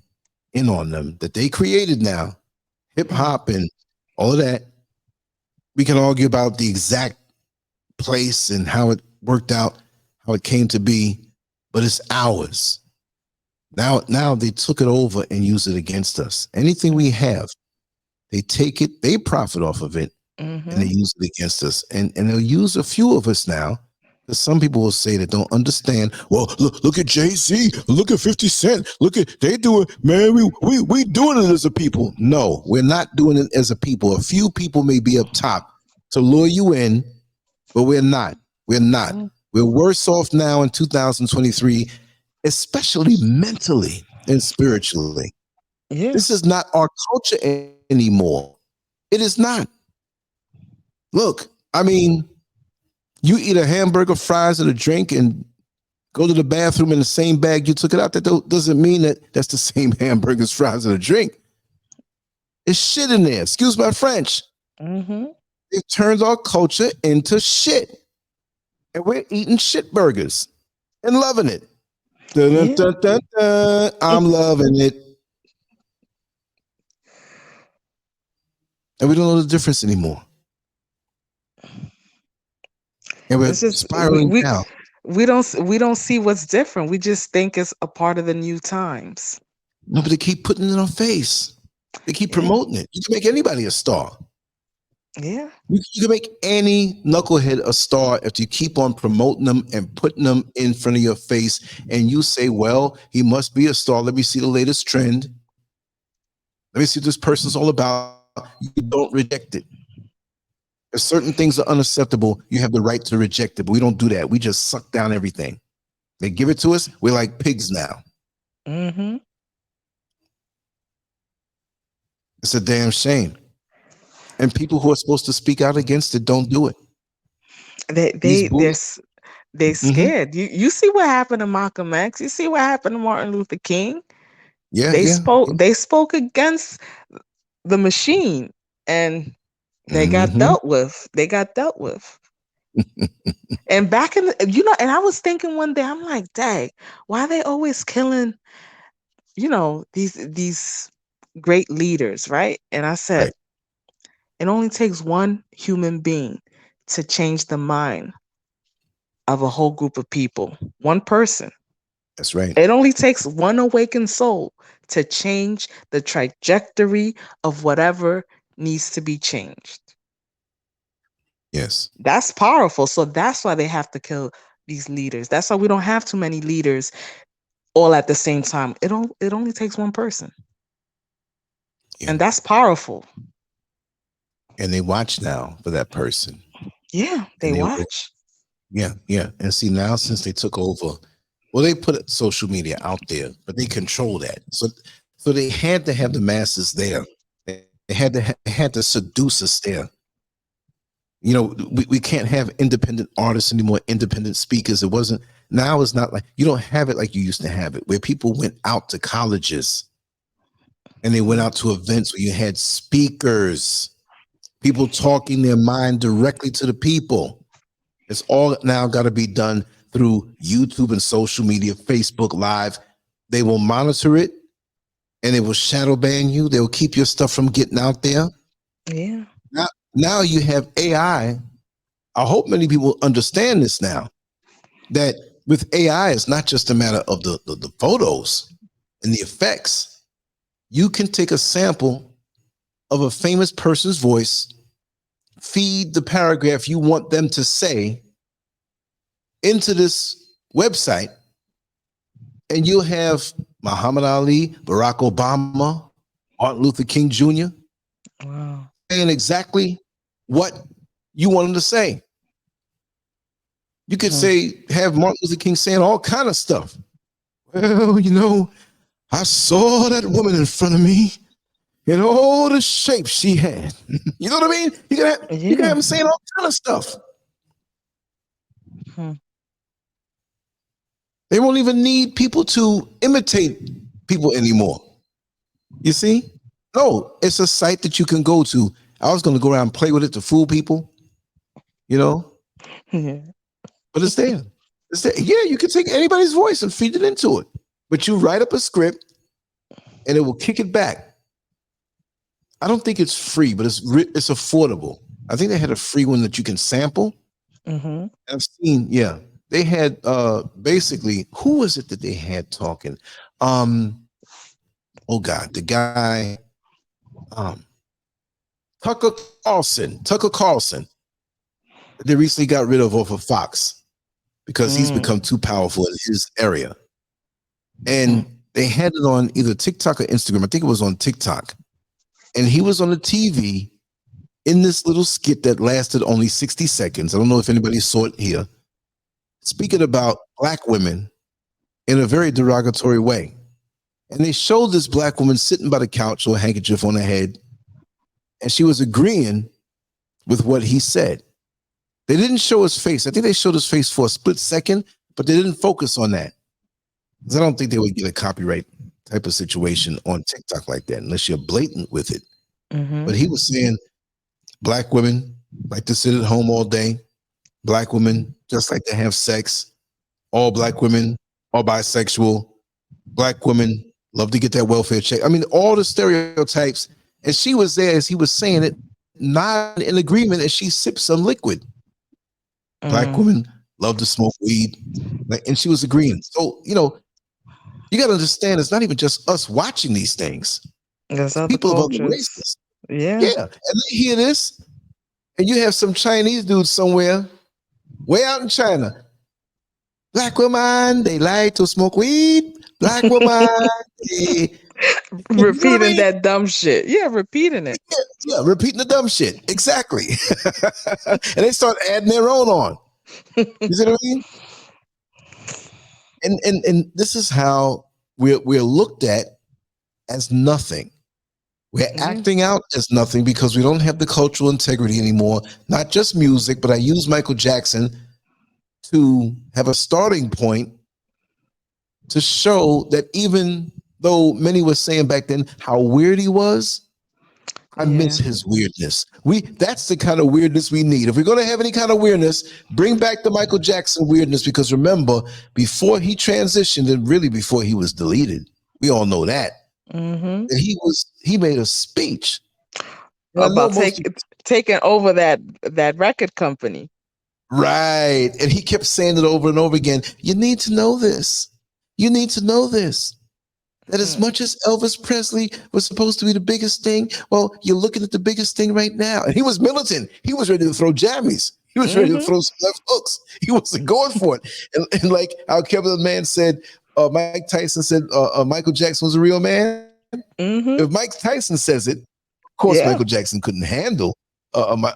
Speaker 1: in on them that they created now, hip hop and all of that. We can argue about the exact place and how it worked out, how it came to be, but it's ours. Now they took it over and use it against us. Anything we have, they take it, they profit off of it, and they
Speaker 2: Mm-hmm.
Speaker 1: use it against us. And they'll use a few of us now. Because some people will say that don't understand. Well, look at Jay-Z, look at 50 Cent, look at they do it, man. We doing it as a people. No, we're not doing it as a people. A few people may be up top to lure you in, but we're not. We're not. We're worse off now in 2023, especially mentally and spiritually.
Speaker 2: Yeah.
Speaker 1: This is not our culture anymore. It is not. Look, I mean, you eat a hamburger, fries, and a drink, and go to the bathroom in the same bag you took it out. That doesn't mean that that's the same hamburgers, fries, and a drink. It's shit in there. Excuse my French.
Speaker 2: Mm-hmm.
Speaker 1: It turns our culture into shit, and we're eating shit burgers and loving it. Dun,
Speaker 2: Yeah.
Speaker 1: dun, dun, dun. I'm loving it, and we don't know the difference anymore. And we're
Speaker 2: It's just
Speaker 1: spiraling down.
Speaker 2: we don't see what's different. We just think it's a part of the new times.
Speaker 1: No, but they keep putting it on face. They keep
Speaker 2: Yeah.
Speaker 1: promoting it. You can make anybody a star.
Speaker 2: Yeah.
Speaker 1: You can make any knucklehead a star if you keep on promoting them and putting them in front of your face. And you say, well, he must be a star. Let me see the latest trend. Let me see what this person's all about. You don't reject it. If certain things are unacceptable, you have the right to reject it. But we don't do that. We just suck down everything. They give it to us. We're like pigs now.
Speaker 2: Mm-hmm.
Speaker 1: It's a damn shame. And people who are supposed to speak out against it don't do it.
Speaker 2: They
Speaker 1: These
Speaker 2: they they're
Speaker 1: bullies.
Speaker 2: s- they
Speaker 1: Mm-hmm.
Speaker 2: scared. You see what happened to Malcolm X. You see what happened to Martin Luther King.
Speaker 1: Yeah,
Speaker 2: They
Speaker 1: yeah.
Speaker 2: spoke they spoke against the machine, and they got
Speaker 1: Mm-hmm.
Speaker 2: dealt with. They got dealt with. And back in and I was thinking one day, I'm like, dang, why are they always killing, these great leaders, right? And I said,
Speaker 1: Right.
Speaker 2: it only takes one human being to change the mind of a whole group of people. One person.
Speaker 1: That's right.
Speaker 2: It only takes one awakened soul to change the trajectory of whatever needs to be changed.
Speaker 1: Yes.
Speaker 2: That's powerful. So that's why they have to kill these leaders. That's why we don't have too many leaders all at the same time. It only takes one person.
Speaker 1: Yeah.
Speaker 2: And that's powerful.
Speaker 1: And they watch now for that person.
Speaker 2: Yeah, they
Speaker 1: And they will,
Speaker 2: watch.
Speaker 1: yeah, yeah. And see, now since they took over, well, they put social media out there, but they control that. So they had to have the masses there. They had to seduce us there. We can't have independent artists anymore, independent speakers. It wasn't now it's not like you don't have it like you used to have it, where people went out to colleges and they went out to events where you had speakers, people talking their mind directly to the people. It's all now got to be done through YouTube and social media, Facebook Live. They will monitor it and they will shadow ban you. They will keep your stuff from getting out there.
Speaker 2: Yeah.
Speaker 1: Now you have AI I hope many people understand this now, that with AI, it's not just a matter of the photos and the effects. You can take a sample of a famous person's voice, feed the paragraph you want them to say into this website, and you'll have Muhammad Ali, Barack Obama, Martin Luther King Jr.
Speaker 2: Wow.
Speaker 1: saying exactly what you want them to say. You could say, have Martin Luther King saying all kind of stuff. Well, you know, I saw that woman in front of me and all the shapes she had. You know what I mean? You can have him saying all kind of stuff. They won't even need people to imitate people anymore. You see? No, it's a site that you can go to. I was going to go around and play with it to fool people, you know?
Speaker 2: Yeah.
Speaker 1: But it's there. It's there. Yeah, you can take anybody's voice and feed it into it. But you write up a script and it will kick it back. I don't think it's free, but it's affordable. I think they had a free one that you can sample.
Speaker 2: Mm-hmm.
Speaker 1: I've seen, yeah. They had basically, who was it that they had talking? Oh God, the guy, Tucker Carlson. They recently got rid of off of Fox because he's become too powerful in his area. And they had it on either TikTok or Instagram. I think it was on TikTok. And he was on the TV in this little skit that lasted only 60 seconds. I don't know if anybody saw it here. Speaking about black women in a very derogatory way. And they showed this black woman sitting by the couch with a handkerchief on her head. And she was agreeing with what he said. They didn't show his face. I think they showed his face for a split second, but they didn't focus on that. Because I don't think they would get a copyright type of situation on TikTok like that unless you're blatant with it. But he was saying black women like to sit at home all day. Black women just like to have sex. All black women are bisexual. Black women love to get that welfare check. I mean, all the stereotypes. And she was there as he was saying it, not in agreement as she sipped some liquid. Black women love to smoke weed. And she was agreeing. So, you know, you got to understand, it's not even just us watching these things.
Speaker 2: There's other
Speaker 1: People
Speaker 2: cultures.
Speaker 1: of other races.
Speaker 2: Yeah.
Speaker 1: And they hear this, and you have some Chinese dude somewhere, way out in China. Black women, they like to smoke weed. Black women, they...
Speaker 2: Repeating that dumb shit. Yeah, repeating it.
Speaker 1: Yeah, repeating the dumb shit. Exactly. And they start adding their own on. You see what I mean? And this is how we're looked at as nothing. We're acting out as nothing because we don't have the cultural integrity anymore. Not just music, but I use Michael Jackson to have a starting point to show that even though many were saying back then how weird he was, I miss his weirdness. That's the kind of weirdness we need. If we're going to have any kind of weirdness, bring back the Michael Jackson weirdness, because remember, before he transitioned and really before he was deleted, we all know that. He made a speech
Speaker 2: about taking over that record company.
Speaker 1: Right. And he kept saying it over and over again. You need to know this. You need to know this. That as much as Elvis Presley was supposed to be the biggest thing, well, you're looking at the biggest thing right now. And he was militant. He was ready to throw jammies. He was ready to throw some left hooks. He wasn't going for it. And like how Kevin the Man said, Mike Tyson said Michael Jackson was a real man. If Mike Tyson says it, of course Michael Jackson couldn't handle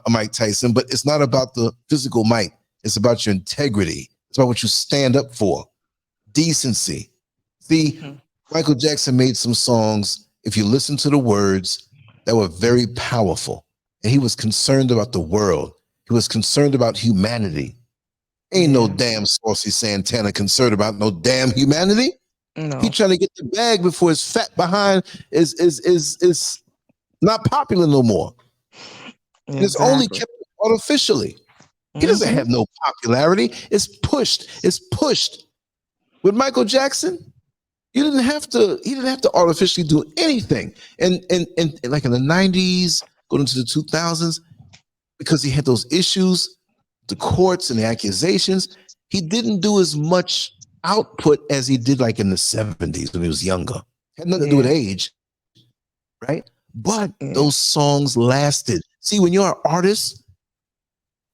Speaker 1: Mike Tyson, but it's not about the physical might. It's about your integrity. It's about what you stand up for. Decency. See, Michael Jackson made some songs, if you listen to the words, that were very powerful. And he was concerned about the world. He was concerned about humanity. Ain't no damn Saucy Santana concerned about no damn humanity. No. He trying to get the bag before his fat behind is not popular no more. Exactly. It's only kept artificially. He doesn't have no popularity. It's pushed. It's pushed. With Michael Jackson, he didn't have to artificially do anything. And like in the 90s, going into the 2000s, because he had those issues, the courts and the accusations, he didn't do as much output as he did like in the 70s when he was younger. Had nothing to do with age, right? But those songs lasted. See, when you're an artist,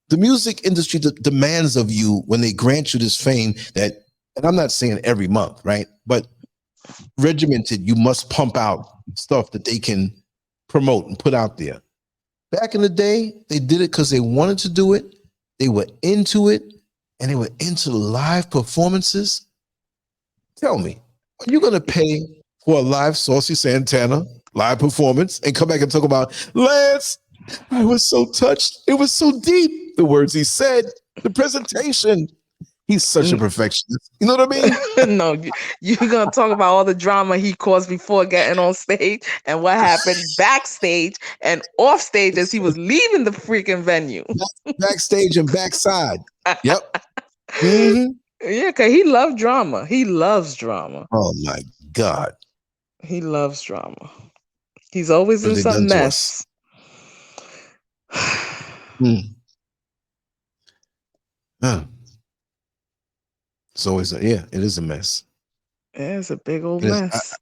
Speaker 1: the music industry demands of you when they grant you this fame that, and I'm not saying every month, right? But regimented, you must pump out stuff that they can promote and put out there. Back in the day, they did it because they wanted to do it. They were into it, and they were into live performances. Tell me, are you going to pay for a live Saucy Santana live performance and come back and talk about, Lance, I was so touched. It was so deep. The words he said, the presentation. He's such a perfectionist. You know what I mean?
Speaker 2: No, you're going to talk about all the drama he caused before getting on stage and what happened backstage and off stage as he was leaving the freaking venue.
Speaker 1: Backstage and backside. Yep. Mm-hmm.
Speaker 2: Yeah, because he loved drama. He loves drama.
Speaker 1: Oh, my God.
Speaker 2: He loves drama. He's always in some mess.
Speaker 1: It's always, it is a mess.
Speaker 2: Yeah, it's a big old mess.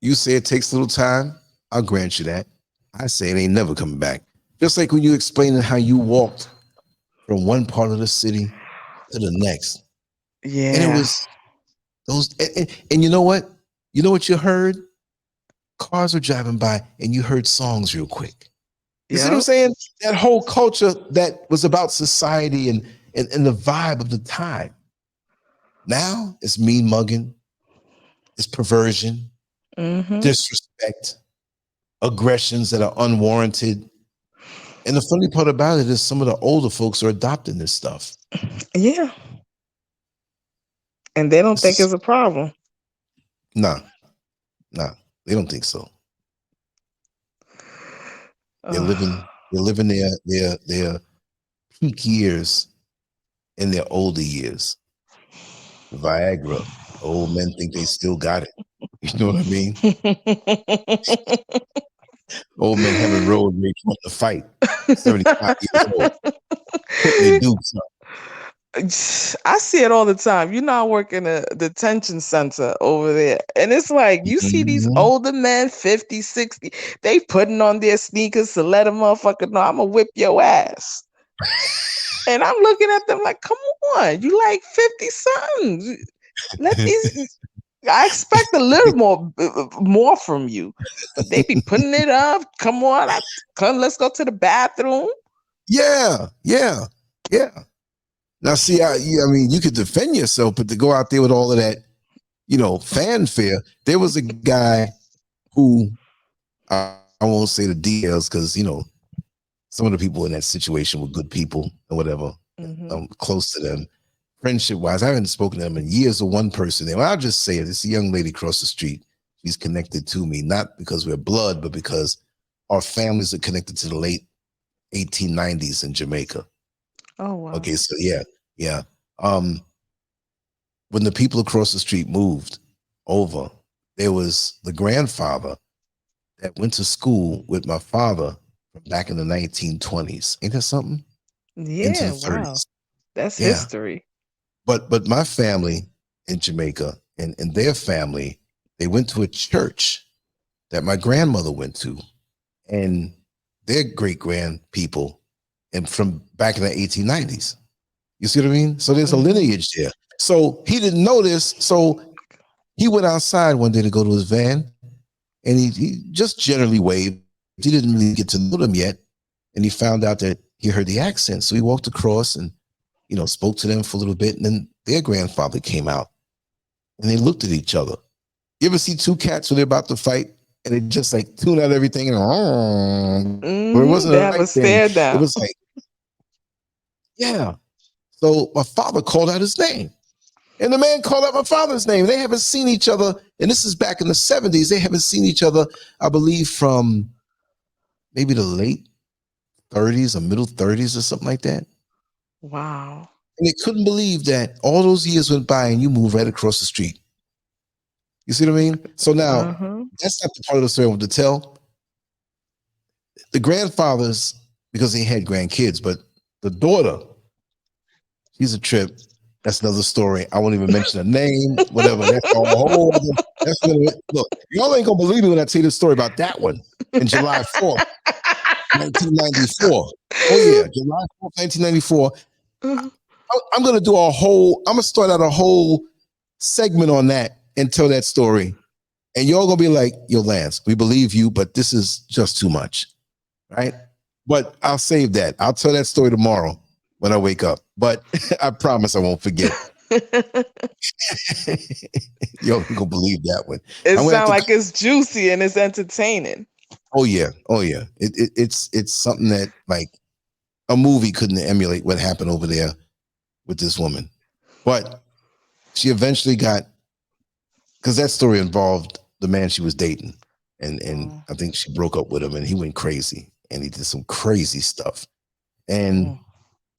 Speaker 1: You say it takes a little time. I'll grant you that. I say it ain't never coming back. Just like when you explaining how you walked from one part of the city to the next.
Speaker 2: Yeah.
Speaker 1: And it was those, and you know what? You know what you heard? Cars were driving by and you heard songs real quick. You see what I'm saying? That whole culture that was about society and the vibe of the time. Now it's mean mugging, it's perversion, disrespect, aggressions that are unwarranted. And the funny part about it is some of the older folks are adopting this stuff.
Speaker 2: Yeah. And they don't think it's a problem.
Speaker 1: Nah, they don't think so. They're living their peak years in their older years. Viagra, old men think they still got it. You know what I mean? Old men having road rage wanting to fight. 75 years old. Putting their dukes up.
Speaker 2: I see it all the time. You know, I work in a detention center over there. And it's like, you see these older men, 50, 60, they putting on their sneakers to let a motherfucker know I'm going to whip your ass. And I'm looking at them like, come on, you like 50 something. Let these, I expect a little more from you. But they be putting it up. Come on, let's go to the bathroom.
Speaker 1: Yeah. Now, see, I mean, you could defend yourself, but to go out there with all of that, fanfare. There was a guy who, I won't say the details because, some of the people in that situation were good people or whatever, close to them. Friendship-wise, I haven't spoken to them in years. Or one person there. Well, I'll just say it. It's a young lady across the street. She's connected to me, not because we're blood, but because our families are connected to the late 1890s in Jamaica.
Speaker 2: Oh, wow.
Speaker 1: Okay, so yeah. When the people across the street moved over, there was the grandfather that went to school with my father from back in the 1920s. Ain't that something?
Speaker 2: Yeah,
Speaker 1: into the 30s.
Speaker 2: Wow. That's history.
Speaker 1: But my family in Jamaica and their family, they went to a church that my grandmother went to, and their great-grand people and from back in the 1890s. You see what I mean? So there's a lineage there. So he didn't know this. So he went outside one day to go to his van, and he just generally waved. He didn't really get to know them yet. And he found out that he heard the accent. So he walked across and, spoke to them for a little bit. And then their grandfather came out and they looked at each other. You ever see two cats when they're about to fight and they just like tune out everything and but it wasn't
Speaker 2: they have a stare down.
Speaker 1: It was like, yeah. So my father called out his name. And the man called out my father's name. They haven't seen each other. And this is back in the 70s. They haven't seen each other, I believe, from maybe the late 30s or middle 30s or something like that.
Speaker 2: Wow.
Speaker 1: And they couldn't believe that all those years went by and you moved right across the street. You see what I mean? So now, that's not the part of the story I want to tell. The grandfathers, because they had grandkids, but the daughter She's a trip. That's another story. I won't even mention a name, whatever. That's a whole other, that's gonna look. Y'all ain't gonna believe me when I tell you the story about that one in July 4th, 1994. Oh yeah, July 4th, 1994. I'm gonna do a whole, I'm gonna start out a whole segment on that and tell that story. And y'all gonna be like, yo, Lance, we believe you, but this is just too much. Right? But I'll save that. I'll tell that story tomorrow when I wake up. But I promise I won't forget. Yo, you gonna believe that one.
Speaker 2: It sounds like it's juicy and it's entertaining.
Speaker 1: Oh yeah. It's something that like a movie couldn't emulate what happened over there with this woman. But she eventually got, because that story involved the man she was dating. And I think she broke up with him and he went crazy and he did some crazy stuff. And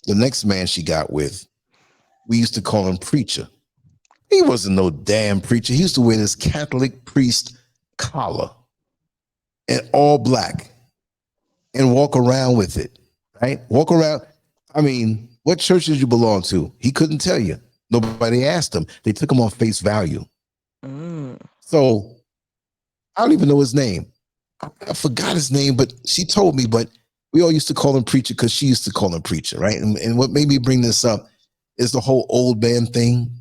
Speaker 1: the next man she got with, we used to call him Preacher. He wasn't no damn preacher. He used to wear this Catholic priest collar and all black and walk around with it, right? Walk around. I mean, what church did you belong to? He couldn't tell you. Nobody asked him. They took him on face value. So I don't even know his name. I forgot his name, but she told me, but we all used to call him Preacher because she used to call him Preacher, right? And what made me bring this up is the whole old man thing,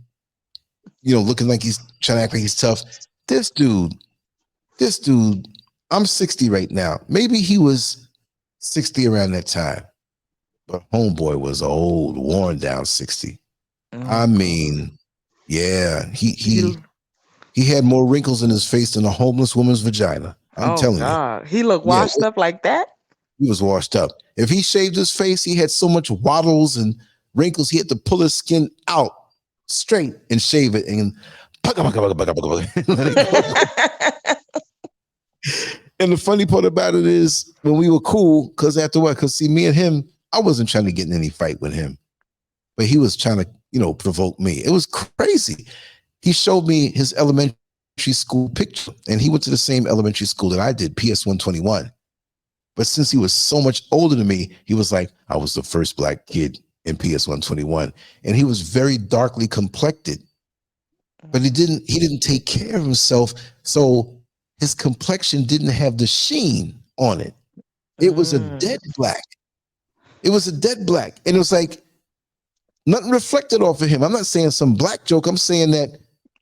Speaker 1: you know, looking like he's trying to act like he's tough. This dude, I'm 60 right now. Maybe he was 60 around that time, but homeboy was old, worn down 60. I mean, yeah, he had more wrinkles in his face than a homeless woman's vagina. I'm telling you.
Speaker 2: He looked washed up like that?
Speaker 1: He was washed up. If he shaved his face, he had so much waddles and wrinkles, he had to pull his skin out straight and shave it and let it go. And the funny part about it is when we were cool, because after what? Because see, me and him, I wasn't trying to get in any fight with him, but he was trying to, you know, provoke me. It was crazy. He showed me his elementary school picture, and he went to the same elementary school that I did, PS 121. But since he was so much older than me, he was like, I was the first black kid in PS 121, and he was very darkly complected, but he didn't take care of himself, so his complexion didn't have the sheen on it. It was a dead black. It was a dead black, and it was like nothing reflected off of him. I'm not saying some black joke. I'm saying that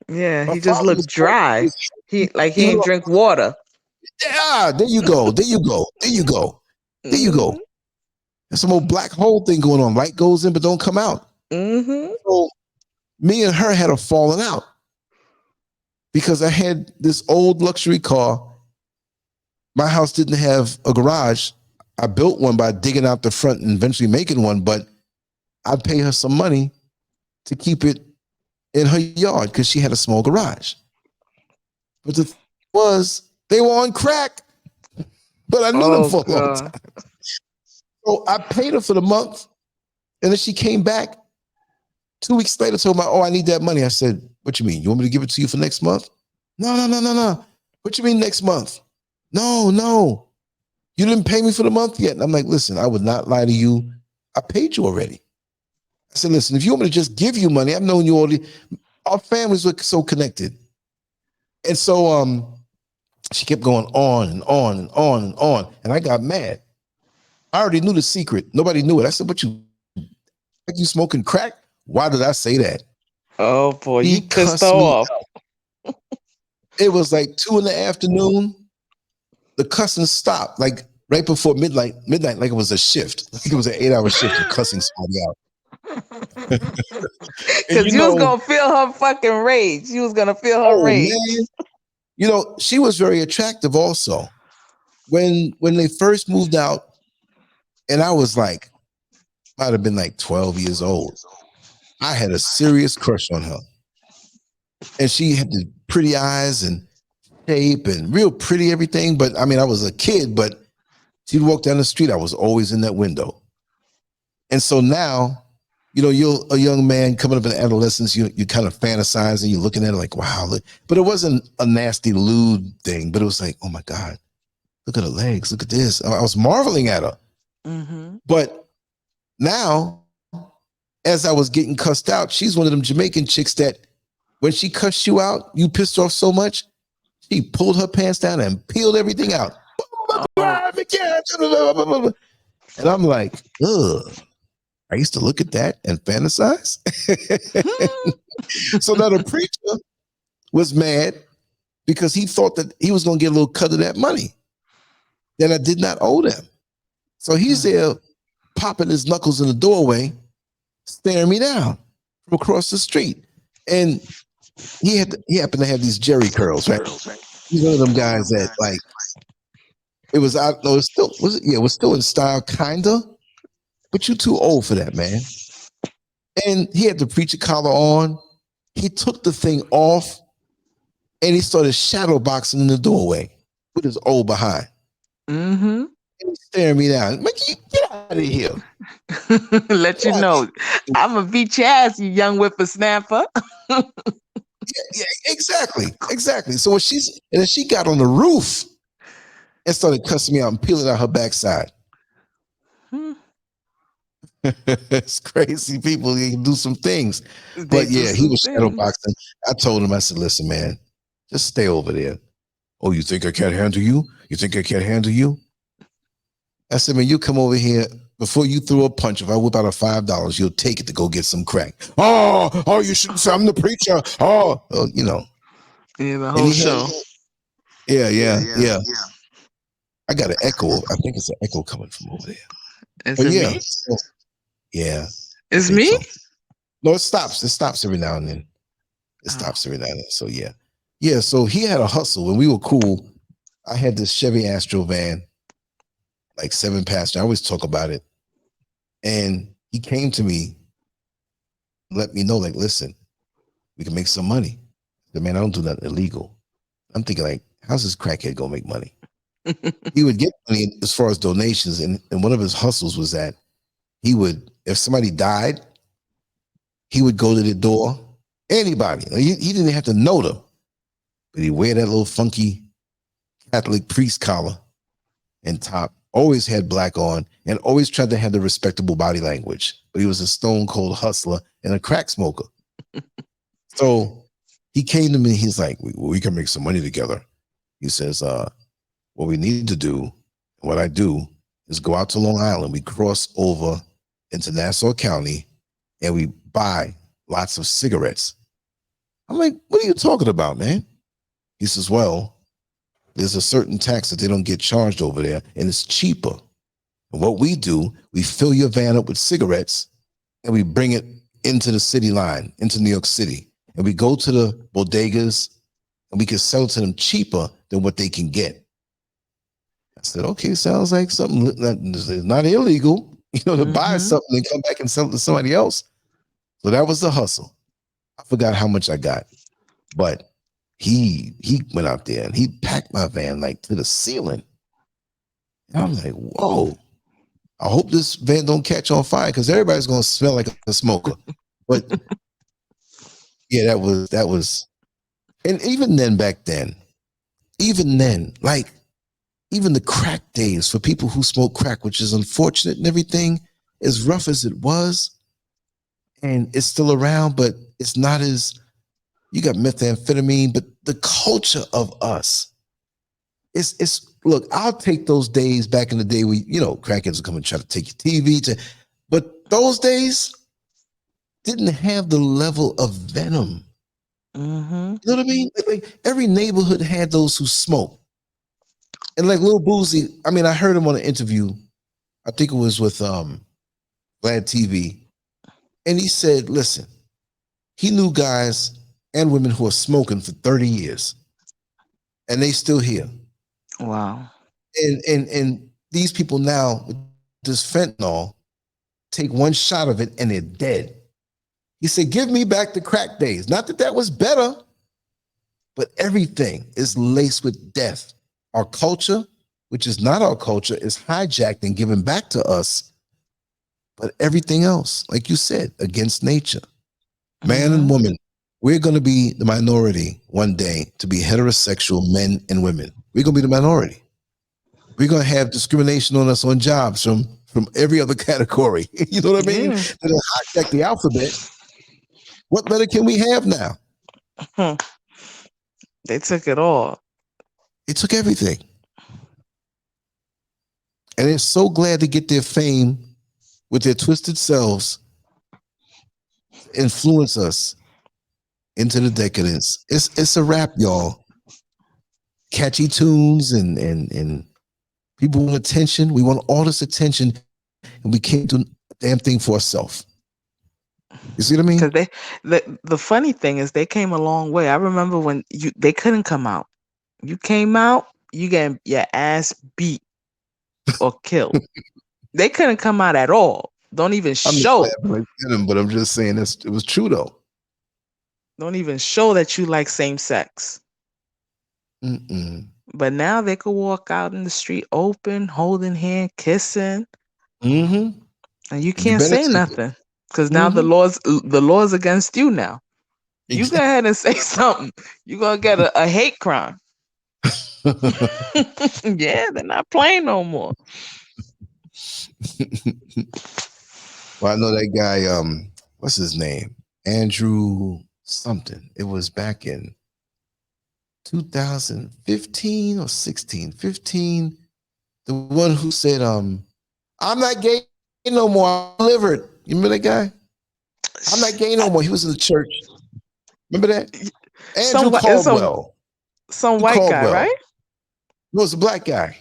Speaker 2: he just looked dry. He ain't drink water.
Speaker 1: Yeah, there you go. There's some old black hole thing going on. Light goes in, but don't come out. So me and her had a falling out because I had this old luxury car. My house didn't have a garage. I built one by digging out the front and eventually making one, but I'd pay her some money to keep it in her yard because she had a small garage. But the thing was, they were on crack, but I knew them for a long time. So I paid her for the month, and then she came back 2 weeks later, told me, oh, I need that money. I said, what you mean? You want me to give it to you for next month? No. What you mean next month? No. You didn't pay me for the month yet. And I'm like, listen, I would not lie to you. I paid you already. I said, listen, if you want me to just give you money, I've known you already. Our families were so connected. And so she kept going on and on and on and on. And I got mad. I already knew the secret. Nobody knew it. I said, what you smoking crack? Why did I say that?
Speaker 2: Oh boy, you pissed off.
Speaker 1: It was like 2 PM. The cussing stopped, like right before midnight, like it was a shift. Like it was an 8-hour shift of cussing somebody out.
Speaker 2: Because you was gonna feel her fucking rage. You was gonna feel her rage.
Speaker 1: Man. You know, she was very attractive also. When they first moved out, and I was like, might have been like 12 years old. I had a serious crush on her. And she had the pretty eyes and shape and real pretty everything. But I mean, I was a kid, but she'd walk down the street. I was always in that window. And so now, you know, you're a young man coming up in adolescence, you kind of fantasize and you're looking at it like, wow. But it wasn't a nasty lewd thing, but it was like, oh my God, look at her legs. Look at this. I was marveling at her. But now, as I was getting cussed out, she's one of them Jamaican chicks that when she cussed you out, you pissed off so much, she pulled her pants down and peeled everything out. And I'm like, ugh. I used to look at that and fantasize. So now the preacher was mad because he thought that he was going to get a little cut of that money that I did not owe them. So he's there popping his knuckles in the doorway, staring me down from across the street. And he happened to have these Jerry curls, right? He's one of them guys that like, it was out. No, it was still in style, kinda. But you're too old for that, man. And he had the preacher collar on. He took the thing off and he started shadow boxing in the doorway with his old behind.
Speaker 2: Mm-hmm.
Speaker 1: And he's staring me down. Mickey, get out of here.
Speaker 2: Let you know, I'm going to beat your ass, you young whippersnapper.
Speaker 1: Yeah, exactly. So when she got on the roof and started cussing me out and peeling out her backside. It's crazy. People can do some things. But yeah, he was shadow boxing. I told him, I said, listen, man, just stay over there. Oh, you think I can't handle you? You think I can't handle you? I said, man, you come over here. Before you throw a punch, if I whip out a $5, you'll take it to go get some crack. Oh, you shouldn't say I'm the preacher. Oh, you know.
Speaker 2: Yeah, the whole show.
Speaker 1: Yeah. I got an echo. I think it's an echo coming from over there.
Speaker 2: Is it me?
Speaker 1: Yeah.
Speaker 2: It's me?
Speaker 1: So. No, it stops. It stops every now and then. So yeah. Yeah, so he had a hustle. When we were cool, I had this Chevy Astro van, like 7-passenger. I always talk about it. And he came to me, let me know, like, listen, we can make some money. I said, man, I don't do nothing illegal. I'm thinking, like, how's this crackhead gonna make money? He would get money as far as donations, and one of his hustles was that he would, if somebody died, he would go to the door, anybody. He didn't have to know them, but he'd wear that little funky Catholic priest collar and top, always had black on, and always tried to have the respectable body language. But he was a stone cold hustler and a crack smoker. So he came to me, he's like, we can make some money together. He says, what we need to do, what I do, is go out to Long Island. We cross over into Nassau County and we buy lots of cigarettes. I'm like, what are you talking about, man? He says, well, there's a certain tax that they don't get charged over there, and it's cheaper. And what we do, we fill your van up with cigarettes and we bring it into the city line, into New York City. And we go to the bodegas and we can sell it to them cheaper than what they can get. I said, okay, sounds like something that is not illegal, to buy something and come back and sell it to somebody else. So that was the hustle. I forgot how much I got, but he went out there and he packed my van like to the ceiling. And I'm like, whoa, I hope this van don't catch on fire because everybody's going to smell like a smoker. But yeah, that was, and even then, like, even the crack days for people who smoke crack, which is unfortunate and everything, as rough as it was, and it's still around, but it's not as, you got methamphetamine, but the culture of us, it's look, I'll take those days back in the day where, crackheads would come and try to take your TV, but those days didn't have the level of venom.
Speaker 2: Mm-hmm.
Speaker 1: You know what I mean? Like every neighborhood had those who smoked. And like Lil Boozy, I mean, I heard him on an interview. I think it was with Vlad TV. And he said, listen, he knew guys and women who are smoking for 30 years. And they still here.
Speaker 2: Wow.
Speaker 1: And these people now, with this fentanyl, take one shot of it and they're dead. He said, give me back the crack days. Not that was better, but everything is laced with death. Our culture, which is not our culture, is hijacked and given back to us. But everything else, like you said, against nature. Man and woman, we're going to be the minority one day to be heterosexual men and women. We're going to be the minority. We're gonna have discrimination on us on jobs from every other category. You know what I mean?
Speaker 2: Yeah.
Speaker 1: They'll hijack the alphabet. What letter can we have now?
Speaker 2: Hmm. They took it all.
Speaker 1: It took everything. And they're so glad to get their fame with their twisted selves, influence us into the decadence. It's a wrap, y'all. Catchy tunes and people want attention. We want all this attention, and we can't do a damn thing for ourselves. You see what I mean?
Speaker 2: Because the funny thing is they came a long way. I remember when they couldn't come out. You came out, you get your ass beat or killed. They couldn't come out at all. Don't even
Speaker 1: I'm just
Speaker 2: show.
Speaker 1: laughing at him, but I'm just saying it was true though.
Speaker 2: Don't even show that you like same sex.
Speaker 1: Mm-mm.
Speaker 2: But now they could walk out in the street open, holding hand, kissing,
Speaker 1: Mm-hmm.
Speaker 2: and you
Speaker 1: You
Speaker 2: can't
Speaker 1: better
Speaker 2: say
Speaker 1: take it.
Speaker 2: nothing because now
Speaker 1: Mm-hmm.
Speaker 2: the law's against you now. You go
Speaker 1: Exactly.
Speaker 2: ahead and say something. You're gonna get a hate crime. Yeah, they're not playing no more.
Speaker 1: Well, I know that guy, what's his name? Andrew something. It was back in 2015 or 16. 15. The one who said, I'm not gay no more. I'm delivered. You remember that guy? I'm not gay no more. He was in the church. Remember that? Andrew
Speaker 2: It's
Speaker 1: Caldwell.
Speaker 2: some
Speaker 1: Andrew
Speaker 2: white guy,
Speaker 1: Caldwell.
Speaker 2: right?
Speaker 1: No, it's a black guy.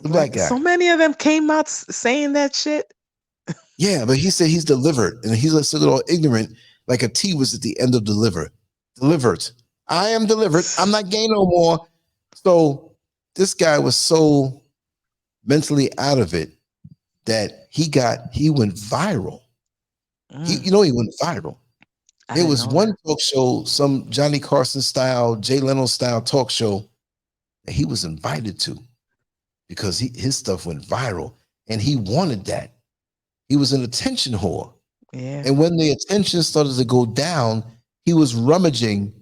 Speaker 1: The black guy.
Speaker 2: So many of them came out saying that shit.
Speaker 1: Yeah, but he said he's delivered, and he's a little ignorant, like a T was at the end of deliver. Delivered. I am delivered. I'm not gay no more. So this guy was so mentally out of it that he went viral. He went viral. There was one talk show, some Johnny Carson style, Jay Leno style talk show that he was invited to because his stuff went viral, and he wanted that. He was an attention whore.
Speaker 2: Yeah.
Speaker 1: And when the attention started to go down, he was rummaging,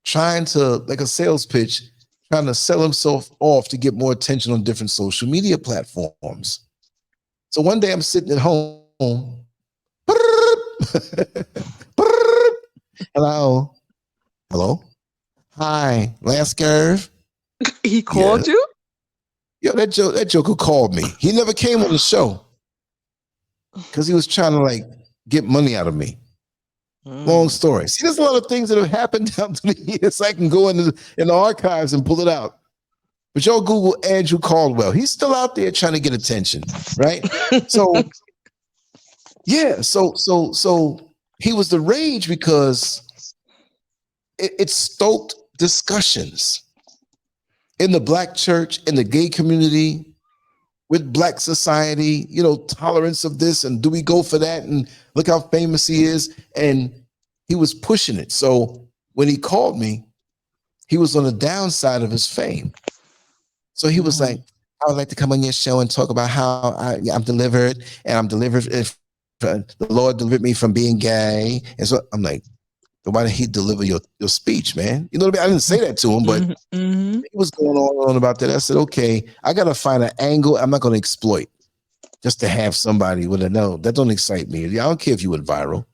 Speaker 1: trying to, like a sales pitch, trying to sell himself off to get more attention on different social media platforms. So one day I'm sitting at home. Hello. Hi, LANCESCURV.
Speaker 2: He called you?
Speaker 1: Yo, that joker called me. He never came on the show because he was trying to like get money out of me. Long story. See, there's a lot of things that have happened down through the years. I can go in the archives and pull it out. But y'all Google Andrew Caldwell. He's still out there trying to get attention, right? So, yeah. So he was the rage because it stoked discussions in the black church, in the gay community, with black society, tolerance of this, and do we go for that? And look how famous he is. And he was pushing it. So when he called me, he was on the downside of his fame. So he was like, I would like to come on your show and talk about how I'm delivered, and I'm delivered. If the Lord delivered me from being gay. And so I'm like, why did he deliver your speech, man? You know what I mean? I didn't say that to him, but he was going on about that. I said, okay, I got to find an angle I'm not going to exploit just to have somebody with a no. That don't excite me. I don't care if you went viral.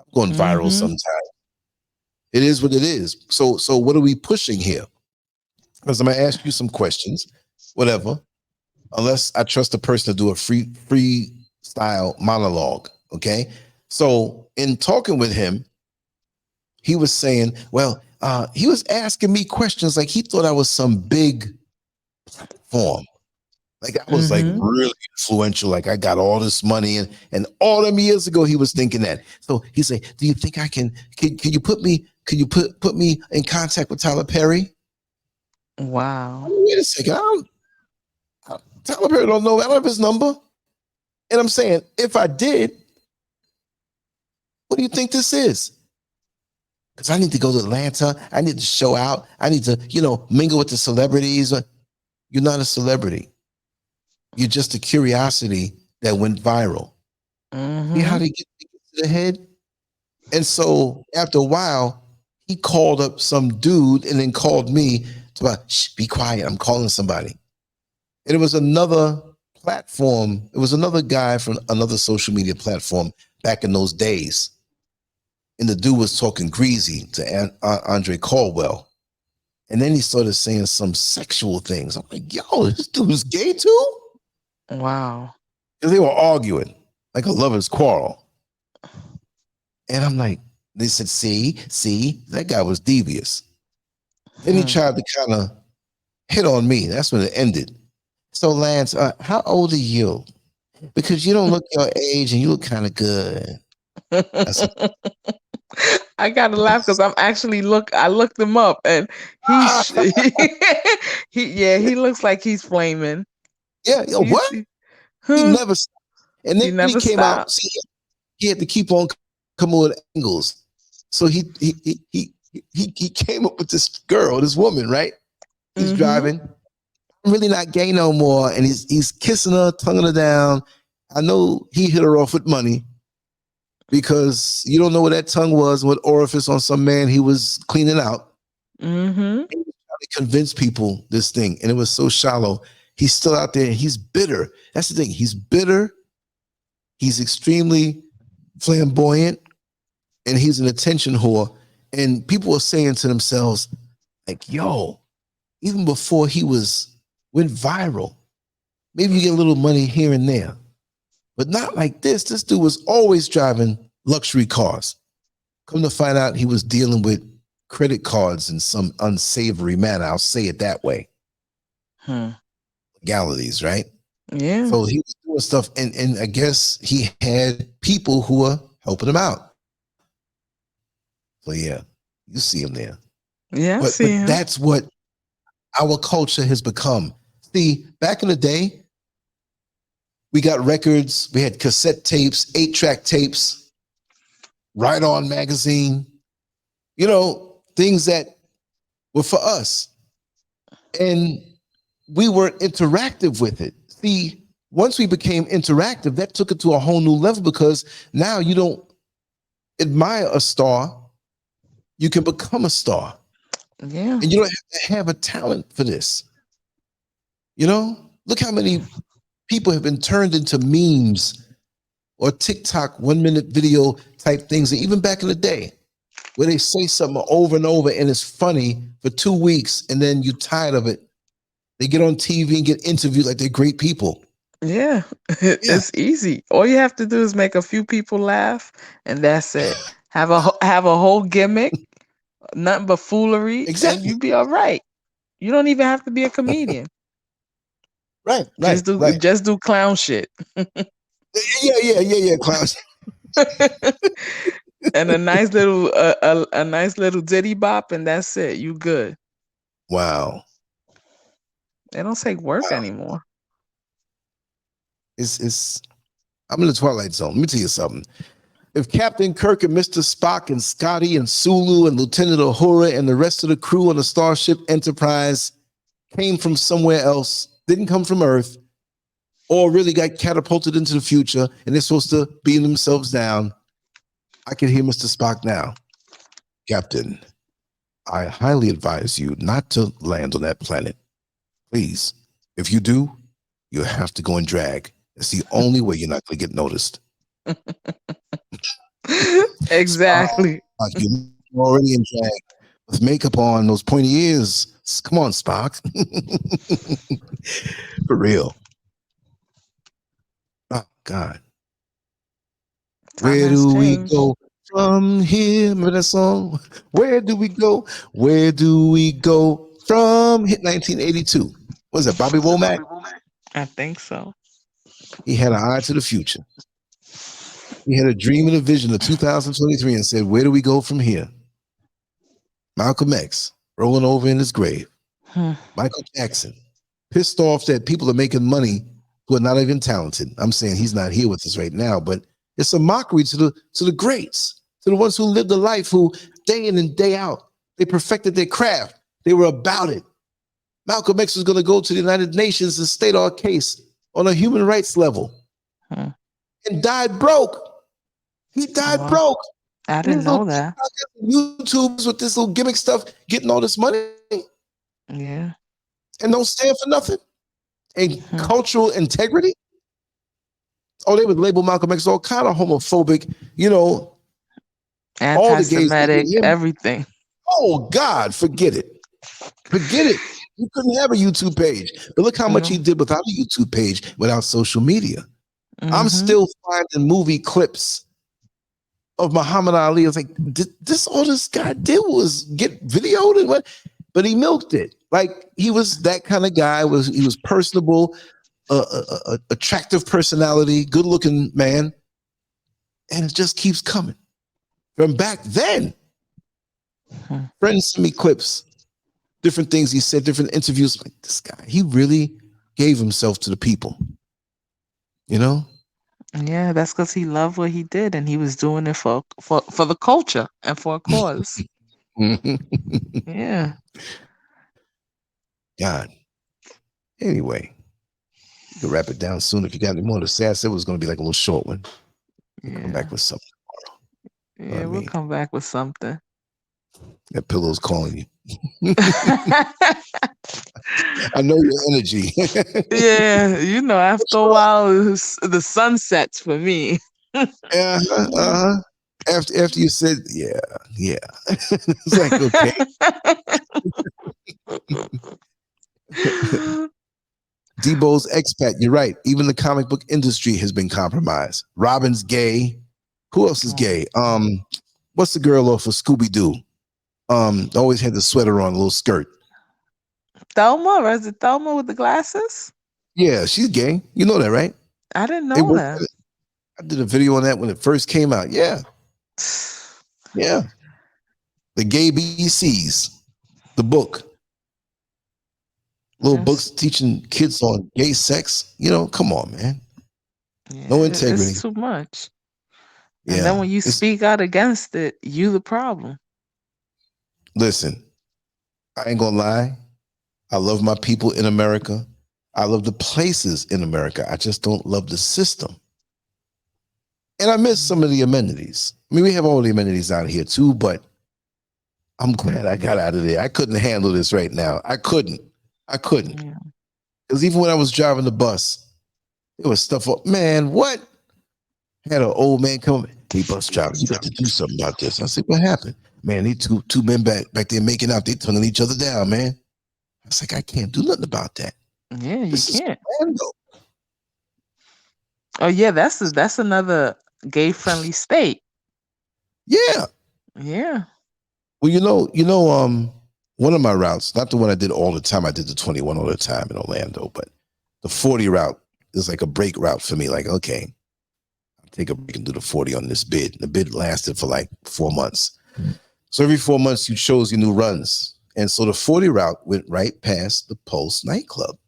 Speaker 1: I'm going viral sometimes. It is what it is. So what are we pushing here? Because I'm going to ask you some questions, whatever, unless I trust the person to do a free style monologue, okay? So in talking with him, he was saying, well, he was asking me questions like he thought I was some big platform. Like I was like really influential. Like I got all this money and all them years ago, he was thinking that. So he said, do you think I can you put me in contact with Tyler Perry?
Speaker 2: Wow.
Speaker 1: Wait a second. Tyler Perry don't know. I don't have his number. And I'm saying, if I did, what do you think this is? Because I need to go to Atlanta. I need to show out. I need to, mingle with the celebrities. You're not a celebrity. You're just a curiosity that went viral. See how they get to the head? And so after a while, he called up some dude and then called me to be quiet. I'm calling somebody. And it was another platform. It was another guy from another social media platform back in those days. And the dude was talking greasy to Andre Caldwell. And then he started saying some sexual things. I'm like, yo, this dude's gay too?
Speaker 2: Wow.
Speaker 1: Because they were arguing like a lover's quarrel. And I'm like, they said, see, that guy was devious. Then he tried to kind of hit on me. That's when it ended. So Lance, how old are you? Because you don't look your age and you look kind of good.
Speaker 2: I gotta laugh because I looked him up and he he looks like he's flaming.
Speaker 1: Yeah, yo,
Speaker 2: You
Speaker 1: what?
Speaker 2: see?
Speaker 1: He
Speaker 2: Huh.
Speaker 1: never, and
Speaker 2: He
Speaker 1: then he
Speaker 2: never
Speaker 1: came out.
Speaker 2: stopped.
Speaker 1: See, he had to keep on coming with angles. So he came up with this girl, this woman, right? He's driving. I'm really not gay no more, and he's kissing her, tonguing her down. I know he hit her off with money because you don't know what that tongue was, what orifice on some man he was cleaning out. He was trying to convince people this thing, and it was so shallow. He's still out there, and he's bitter. That's the thing. He's bitter. He's extremely flamboyant, and he's an attention whore. And people are saying to themselves, like, yo, even before he went viral, maybe you get a little money here and there, but not like this. This dude was always driving luxury cars. Come to find out, he was dealing with credit cards in some unsavory manner. I'll say it that way. Legalities, right?
Speaker 2: Yeah.
Speaker 1: So he was doing stuff, and I guess he had people who were helping him out. So yeah, you see him there.
Speaker 2: Yeah,
Speaker 1: But that's what our culture has become. See, back in the day, we got records, we had cassette tapes, 8-track tapes, Ride On magazine, you know, things that were for us. And we weren't interactive with it. See, once we became interactive, that took it to a whole new level because now you don't admire a star, you can become a star.
Speaker 2: Yeah.
Speaker 1: And you don't have to have a talent for this. You know, look how many people have been turned into memes or TikTok 1-minute video type things, and even back in the day, where they say something over and over and it's funny for 2 weeks, and then you're tired of it. They get on TV and get interviewed like they're great people.
Speaker 2: Yeah, it's easy. All you have to do is make a few people laugh, and that's it. Have a whole gimmick, nothing but foolery, and you be all right. You don't even have to be a comedian.
Speaker 1: Right.
Speaker 2: Just do clown shit.
Speaker 1: Yeah, clown shit.
Speaker 2: And a nice little a nice little ditty bop, and that's it. You good.
Speaker 1: Wow.
Speaker 2: They don't take work anymore.
Speaker 1: I'm in the Twilight Zone. Let me tell you something. If Captain Kirk and Mr. Spock and Scotty and Sulu and Lieutenant Uhura and the rest of the crew on the Starship Enterprise came from somewhere else, didn't come from Earth, or really got catapulted into the future, and they're supposed to beam themselves down, I can hear Mr. Spock now. Captain, I highly advise you not to land on that planet. Please, if you do, you have to go in drag. It's the only way you're not going to get noticed.
Speaker 2: Exactly.
Speaker 1: Spock, you're already in drag with makeup on, those pointy ears. Come on, Spock. For real. Oh, God. Where do we go from here? Remember that song? Where do we go? Where do we go from? Hit 1982. Was that Bobby Womack?
Speaker 2: I think so.
Speaker 1: He had an eye to the future. He had a dream and a vision of 2023 and said, where do we go from here? Malcolm X rolling over in his grave. Michael Jackson pissed off that people are making money who are not even talented. I'm saying he's not here with us right now, but it's a mockery to the greats, to the ones who lived a life, who day in and day out, they perfected their craft. They were about it. Malcolm X was going to go to the United Nations and state our case on a human rights level and died broke. He died broke.
Speaker 2: I didn't know that.
Speaker 1: YouTubers with this little gimmick stuff getting all this money.
Speaker 2: Yeah.
Speaker 1: And don't stand for nothing. and cultural integrity. Oh, they would label Malcolm X all kind of homophobic, all the gays
Speaker 2: Anti-Semitic,
Speaker 1: hated him.
Speaker 2: everything.
Speaker 1: Oh God, forget it. Forget it. You couldn't have a YouTube page. But look how much he did without a YouTube page, without social media. I'm still finding movie clips of Muhammad Ali. I was like, all this guy did was get videoed and what? But he milked it. Like he was that kind of guy. He was personable, attractive personality, good looking man, and it just keeps coming. From back then, friends send me clips, different things he said, different interviews. Like this guy, he really gave himself to the people.
Speaker 2: Yeah, that's because he loved what he did, and he was doing it for the culture and for a cause. Yeah.
Speaker 1: God. Anyway, you can wrap it down soon if you got any more to say. I said it was going to be like a little short one. We'll come back with something tomorrow.
Speaker 2: Yeah, we'll come back with something.
Speaker 1: That pillow's calling you. I know your energy.
Speaker 2: Yeah, after a while, the sun sets for me.
Speaker 1: After you said, yeah. It's like, okay. Debo's expat, you're right. Even the comic book industry has been compromised. Robin's gay. Who else is gay? What's the girl off of Scooby-Doo? Always had the sweater on, a little skirt.
Speaker 2: Thelma, or is it Thelma with the glasses?
Speaker 1: Yeah, she's gay. You know that, right?
Speaker 2: I didn't know that.
Speaker 1: I did a video on that when it first came out. Yeah. Yeah. The Gay BCs, the book. Little books teaching kids on gay sex. Come on, man.
Speaker 2: Yeah,
Speaker 1: no integrity.
Speaker 2: It's too much.
Speaker 1: Yeah.
Speaker 2: And then when you speak out against it, you the problem.
Speaker 1: Listen, I ain't gonna lie. I love my people in America. I love the places in America. I just don't love the system. And I miss some of the amenities. I mean, we have all the amenities out here too, but I'm glad I got out of there. I couldn't handle this right now. I couldn't. Because even when I was driving the bus, there was stuff up. Man, what? Had an old man come. Hey, bus driver, you got to do something about this. I said, what happened? Man, these two men back there making out. They tonguing each other down, man. I was like, I can't do nothing about that.
Speaker 2: Yeah, you can't.
Speaker 1: Orlando.
Speaker 2: Oh yeah, that's another gay-friendly state.
Speaker 1: Yeah.
Speaker 2: Yeah.
Speaker 1: Well, one of my routes, not the one I did all the time. I did the 21 all the time in Orlando, but the 40 route is like a break route for me. Like, okay, I'll take a break and do the 40 on this bid. The bid lasted for like 4 months. So every 4 months you chose your new runs. And so the 40 route went right past the Pulse nightclub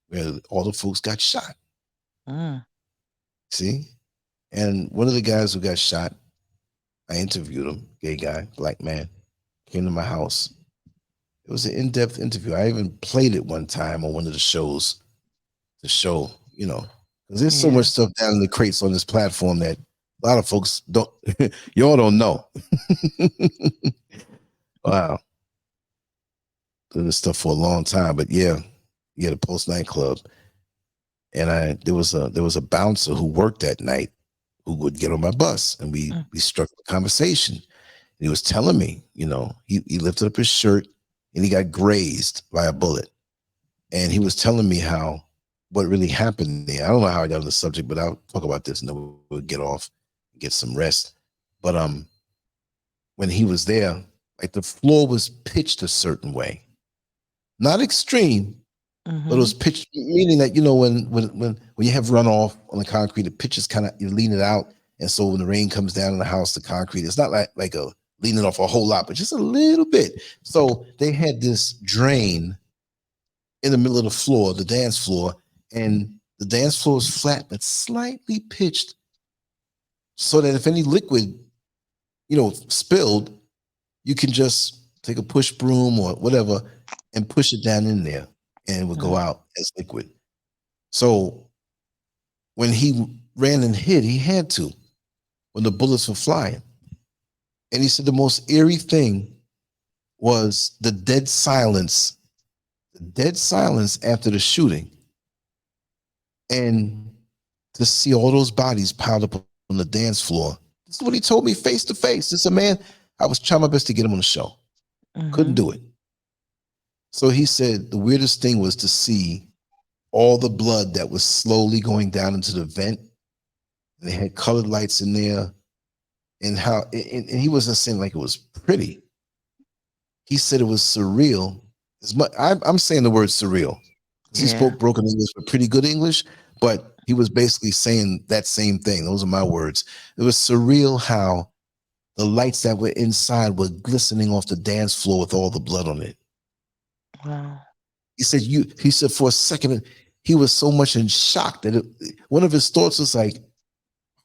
Speaker 1: where all the folks got shot. See? And one of the guys who got shot, I interviewed him, gay guy, black man, came to my house. It was an in-depth interview. I even played it one time on one of the shows to show, because there's so much stuff down in the crates on this platform that a lot of folks y'all don't know. Wow. Doing this stuff for a long time, but yeah, the Post nightclub. And there was a bouncer who worked that night who would get on my bus, and we struck a conversation. And he was telling me, he lifted up his shirt and he got grazed by a bullet. And he was telling me what really happened there. I don't know how I got on the subject, but I'll talk about this and then we'll get off, get some rest. But when he was there, like the floor was pitched a certain way, not extreme, but it was pitched, meaning that when you have runoff on the concrete, the pitch is kind of, you lean it out, and so when the rain comes down in the house, the concrete, it's not like a leaning off a whole lot, but just a little bit. So they had this drain in the middle of the floor, the dance floor, and the dance floor is flat but slightly pitched, so that if any liquid, spilled, you can just take a push broom or whatever and push it down in there, and it would go out as liquid. So when he ran and hid, he had to, when the bullets were flying. And he said the most eerie thing was the dead silence after the shooting. and to see all those bodies piled up on the dance floor. This is what he told me face to face. This is a man, I was trying my best to get him on the show. Couldn't do it. So he said the weirdest thing was to see all the blood that was slowly going down into the vent. And they had colored lights in there. And how, and he wasn't saying like it was pretty. He said it was surreal. As much, I'm saying the word surreal. He spoke broken English, but pretty good English. But he was basically saying that same thing. Those are my words. It was surreal how the lights that were inside were glistening off the dance floor with all the blood on it.
Speaker 2: Wow.
Speaker 1: He said for a second, he was so much in shock that one of his thoughts was like,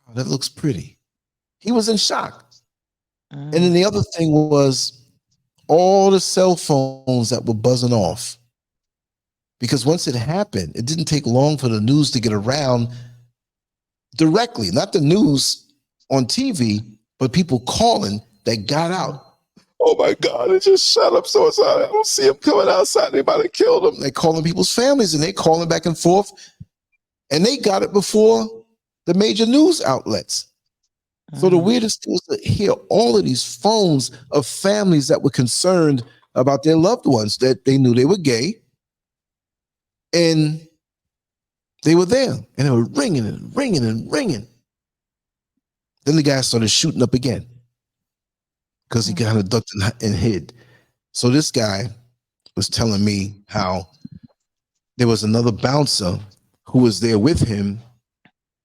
Speaker 1: oh, that looks pretty. He was in shock. And then the other thing was all the cell phones that were buzzing off. Because once it happened, it didn't take long for the news to get around directly, not the news on TV, but people calling that got out. Oh my God, it just shot up so I don't see him coming outside. They might have killed him. They're calling people's families and they're calling back and forth. And they got it before the major news outlets. So the weirdest thing was to hear all of these phones of families that were concerned about their loved ones, that they knew they were gay. And they were there. And they were ringing and ringing and ringing. Then the guy started shooting up again because he kind of ducked and hid. So this guy was telling me how there was another bouncer who was there with him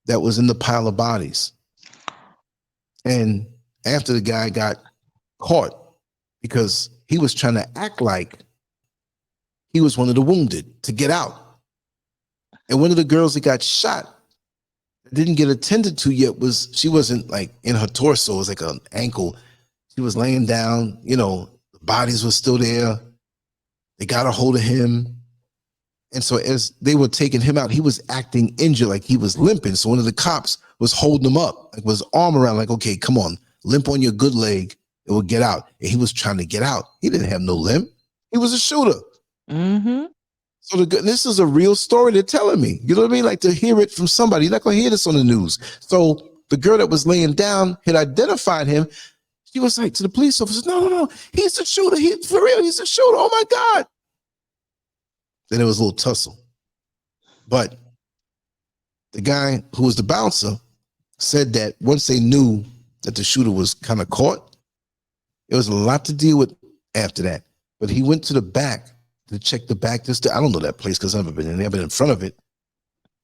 Speaker 1: that was in the pile of bodies. And after the guy got caught, because he was trying to act like he was one of the wounded to get out. And one of the girls that got shot didn't get attended to yet she wasn't like in her torso, it was like an ankle. She was laying down, the bodies were still there. They got a hold of him. And so as they were taking him out, he was acting injured, like he was limping. So one of the cops was holding him up, like with his arm around, like, okay, come on, limp on your good leg, it will get out. And he was trying to get out. He didn't have no limp. He was a shooter. So this is a real story they're telling me. You know what I mean? Like to hear it from somebody. You're not going to hear this on the news. So the girl that was laying down had identified him. She was like to the police officer, no, he's a shooter. For real, he's a shooter. Oh my God. Then there was a little tussle. But the guy who was the bouncer said that once they knew that the shooter was kind of caught, there was a lot to deal with after that. But he went to the back to check the back. I don't know that place because I've never been in there. I've been in front of it.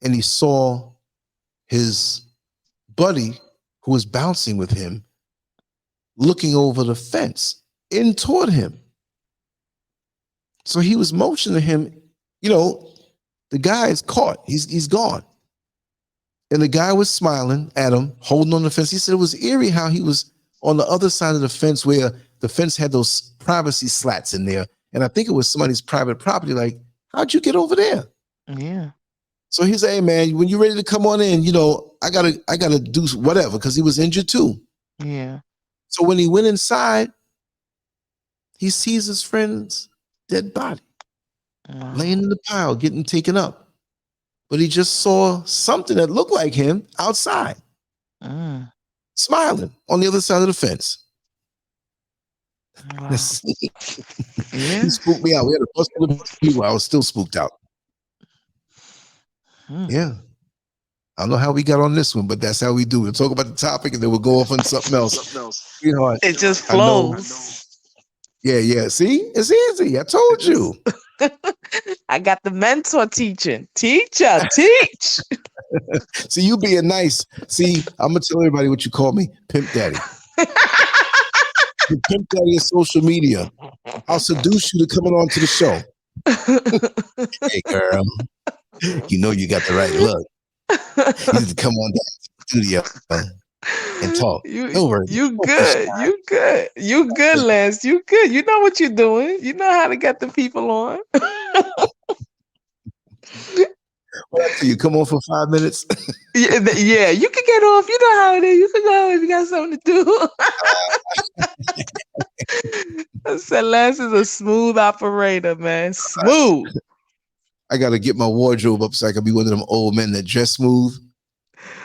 Speaker 1: And he saw his buddy who was bouncing with him looking over the fence in toward him. So he was motioning him, the guy is caught. He's gone. And the guy was smiling at him, holding on the fence. He said it was eerie how he was on the other side of the fence where the fence had those privacy slats in there. And I think it was somebody's private property. Like, how'd you get over there?
Speaker 2: Yeah.
Speaker 1: So he said, hey man, when you're ready to come on in, I gotta do whatever, because he was injured too.
Speaker 2: Yeah.
Speaker 1: So when he went inside, he sees his friend's dead body laying in the pile, getting taken up. But he just saw something that looked like him outside, smiling on the other side of the fence.
Speaker 2: Wow.
Speaker 1: He spooked me out. We had a bus full of people. I was still spooked out. Yeah. I don't know how we got on this one, but that's how we do. We'll talk about the topic and then we'll go off on something else.
Speaker 2: It just flows.
Speaker 1: Yeah. See? It's easy. I told you.
Speaker 2: I got the mentor teaching. Teacher, teach.
Speaker 1: See, you being nice. See, I'm going to tell everybody what you call me. Pimp Daddy. The Pimp Daddy is social media. I'll seduce you to coming on to the show. Hey, girl. You got the right look. You need to come on down to the studio and talk. You good. You good, Lance. You good. You know what you're doing. You know how to get the people on. What after you come on for 5 minutes?
Speaker 2: Yeah, you can get off. You know how it is. You can go if you got something to do. I said Lance is a smooth operator, man. Smooth.
Speaker 1: I got to get my wardrobe up so I can be one of them old men that dress smooth.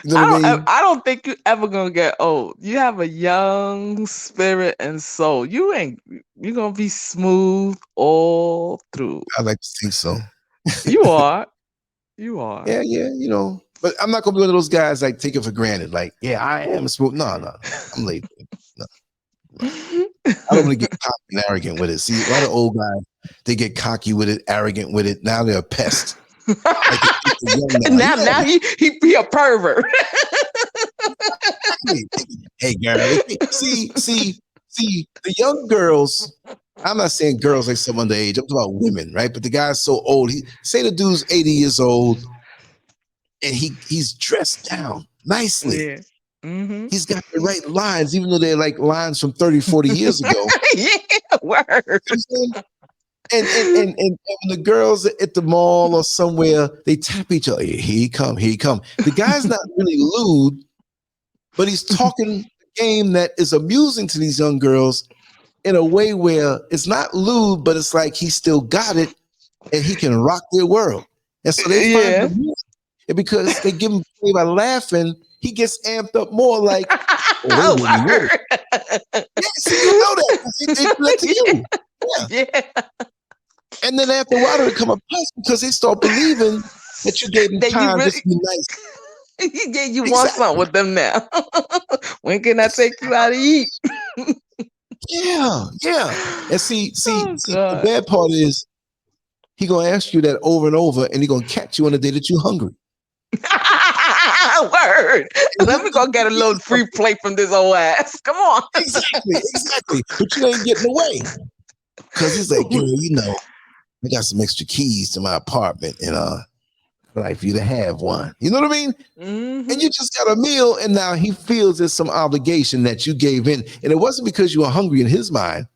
Speaker 1: You know what I mean?
Speaker 2: I don't think you ever gonna get old. You have a young spirit and soul. You gonna be smooth all through.
Speaker 1: I like to think so.
Speaker 2: You are. You are.
Speaker 1: Yeah, you know. But I'm not gonna be one of those guys like take it for granted. Like, yeah, I am smooth. No, I'm late. No. I don't want to get cocky and arrogant with it. See, a lot of old guys, they get cocky with it, arrogant with it. Now they're a pest. Like
Speaker 2: now he a pervert.
Speaker 1: Hey, girl. See, the young girls. I'm not saying girls like some underage. I'm talking about women, right? But the guy's so old. Say the dude's 80 years old, and he's dressed down nicely.
Speaker 2: Yeah. Mm-hmm.
Speaker 1: He's got the right lines, even though they're like lines from 30, 40 years ago.
Speaker 2: Yeah, word.
Speaker 1: And when the girls at the mall or somewhere, they tap each other. Here he come. The guy's not really lewd, but he's talking a game that is amusing to these young girls in a way where it's not lewd, but it's like he still got it and he can rock their world. And so they find the music. And because they give him play by laughing, he gets amped up more like, oh, yeah, see, you know that. They do that to you.
Speaker 2: Yeah.
Speaker 1: And then after a while, they become a pest because they start believing that you gave them time just to be nice.
Speaker 2: Yeah, you want something with them now. When can I take you out to eat?
Speaker 1: Yeah. And see, the bad part is he gonna ask you that over and over, and he gonna catch you on the day that you're hungry.
Speaker 2: Word. Let me go get a little free plate from this old ass. Come on.
Speaker 1: Exactly. But you ain't getting away. Because he's like, girl, you know, I got some extra keys to my apartment, and I'd like for you to have one. You know what I mean?
Speaker 2: Mm-hmm.
Speaker 1: And you just got a meal, and now he feels there's some obligation that you gave in. And it wasn't because you were hungry in his mind.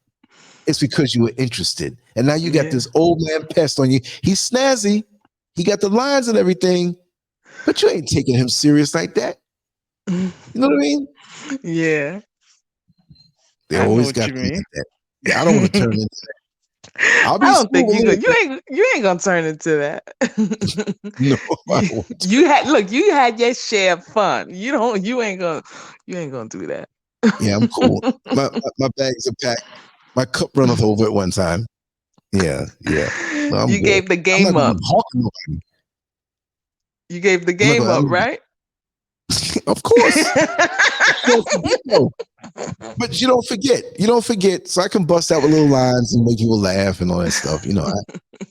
Speaker 1: It's because you were interested. And now you got this old man pest on you. He's snazzy. He got the lines and everything, but you ain't taking him serious like that. You know what I mean?
Speaker 2: Yeah.
Speaker 1: They always got me like that. Yeah, I don't want to turn into that. I don't think
Speaker 2: you ain't gonna turn into that.
Speaker 1: No, I won't.
Speaker 2: You had your share of fun. You ain't gonna do that.
Speaker 1: Yeah, I'm cool. My bags are packed. My cup runneth over at one time. Yeah. No,
Speaker 2: you gave the game up. You gave the game up, right?
Speaker 1: Of course. But you don't forget. So I can bust out with little lines and make people laugh and all that stuff. You know,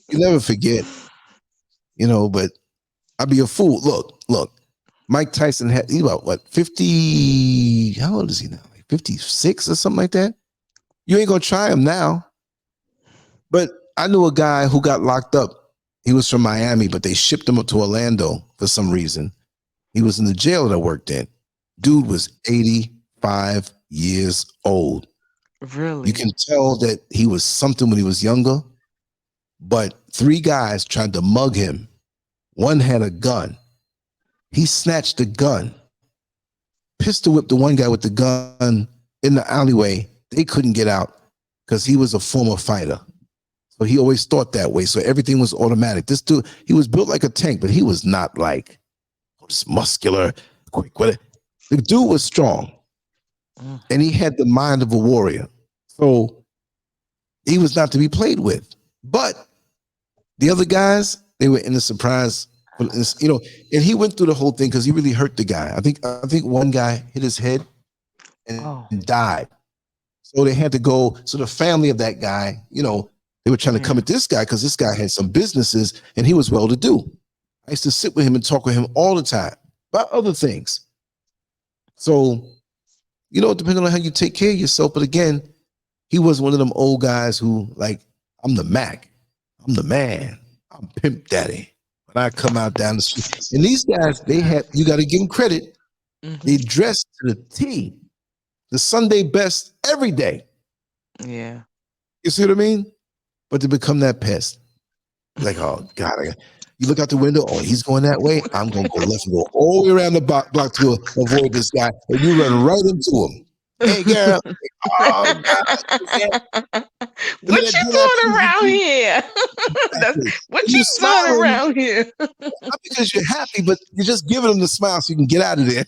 Speaker 1: you never forget. You know, but I'd be a fool. Look. Mike Tyson he's about what, 50? How old is he now? Like 56 or something like that. You ain't gonna try him now. But I knew a guy who got locked up. He was from Miami, but they shipped him up to Orlando for some reason. He was in the jail that I worked in. Dude was 85 years old.
Speaker 2: Really?
Speaker 1: You can tell that he was something when he was younger, but 3 guys tried to mug him. One had a gun. He snatched the gun, pistol whipped the one guy with the gun in the alleyway. They couldn't get out because he was a former fighter. So he always thought that way. So everything was automatic. This dude, he was built like a tank, but he was not like just muscular, quick. The dude was strong, and he had the mind of a warrior. So he was not to be played with. But the other guys, they were in the surprise, you know, and he went through the whole thing because he really hurt the guy. I think one guy hit his head and died. So they had to go. So the family of that guy, you know, they were trying to come at this guy because this guy had some businesses and he was well-to-do. I used to sit with him and talk with him all the time about other things. So, you know, depending on how you take care of yourself. But again, he was one of them old guys who like, I'm the Mac. I'm the man. I'm Pimp Daddy. When I come out down the street. And these guys, you got to give them credit. They dressed to the T. The Sunday best every day. Yeah. You see what I mean? But to become that pest. Like, oh, God. You look out the window, oh, he's going that way. I'm going to go left and go all the way around the block to avoid this guy. And you run right into him. Hey, girl. Oh, God. And then
Speaker 2: What you
Speaker 1: then after
Speaker 2: doing around
Speaker 1: you
Speaker 2: here? That's
Speaker 1: exactly.
Speaker 2: what
Speaker 1: And
Speaker 2: you
Speaker 1: you
Speaker 2: doing
Speaker 1: smiling,
Speaker 2: around here.
Speaker 1: not because you're happy, but you're just giving them the smile so you can get out of there.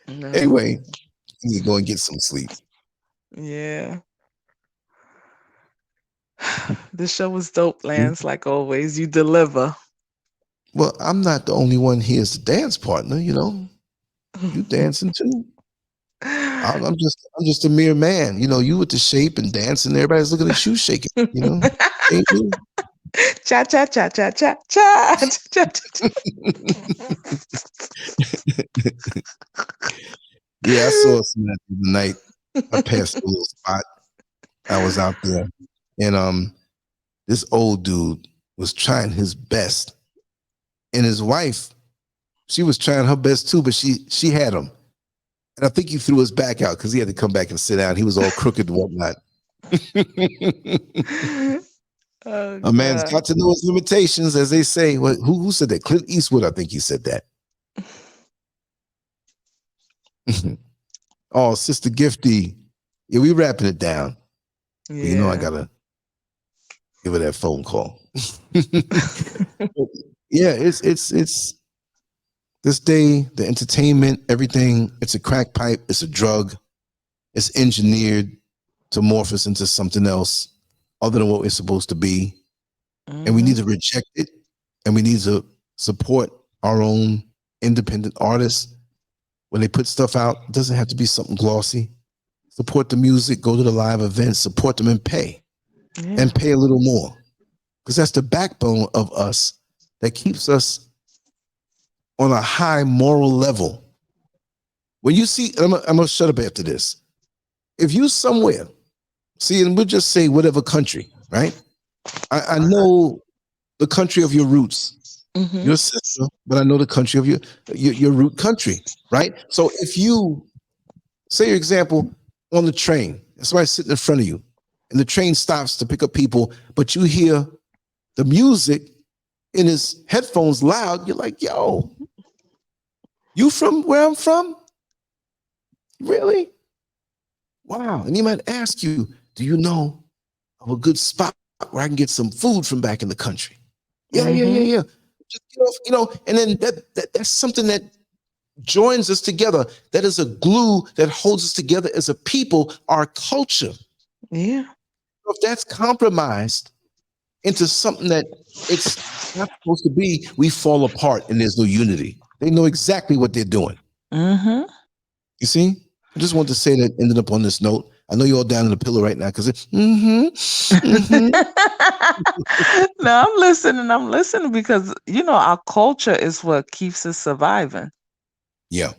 Speaker 2: No.
Speaker 1: Anyway, you need to go and get some sleep.
Speaker 2: Yeah. This show was dope,
Speaker 1: Hmm?
Speaker 2: Lance. Like always, you deliver.
Speaker 1: Well, I'm not the only one here as the dance partner, you know. You dancing too. I'm just a mere man. You know, you with the shape and dancing, everybody's looking at you shaking, you know. Ain't me.
Speaker 2: Cha cha cha cha cha cha cha cha.
Speaker 1: Yeah, I saw some of that the other night. I passed a little spot. I was out there, and this old dude was trying his best, and his wife, she was trying her best too, but she had him, and I think he threw his back out because he had to come back and sit down. He was all crooked and whatnot.
Speaker 2: Oh
Speaker 1: A man's
Speaker 2: God.
Speaker 1: got to know his limitations, as they say. Who said that? Clint Eastwood, I think he said that. Oh, Sister Gifty, yeah, we wrapping it down. But you know, I
Speaker 2: Yeah.
Speaker 1: gotta give her that phone call. Yeah, it's this day, the entertainment, everything. It's a crack pipe. It's a drug. It's engineered to morph us into something else other than what we're supposed to be. And we need to reject it. And we need to support our own independent artists. When they put stuff out, it doesn't have to be something glossy. Support the music, go to the live events, support them and pay.
Speaker 2: Yeah.
Speaker 1: And pay a little more. Because that's the backbone of us that keeps us on a high moral level. When you see, I'm gonna shut up after this. If you somewhere, see, and we'll just say whatever country, right? I know the country of your roots, your sister, but I know the country of your root country, right? So if you say, your example, on the train, and somebody's sitting in front of you, and the train stops to pick up people, but you hear the music in his headphones loud, you're like, yo, you from where I'm from? Really? Wow. And he might ask you, do you know of a good spot where I can get some food from back in the country? Yeah. Just get off, and then that's something that joins us together. That is a glue that holds us together as a people, our culture.
Speaker 2: Yeah.
Speaker 1: If that's compromised into something that it's not supposed to be, we fall apart and there's no unity. They know exactly what they're doing. You see? I just want to say that ended up on this note. I know you're all down in the pillow right now because it's
Speaker 2: No, I'm listening because our culture is what keeps us surviving.
Speaker 1: yeah,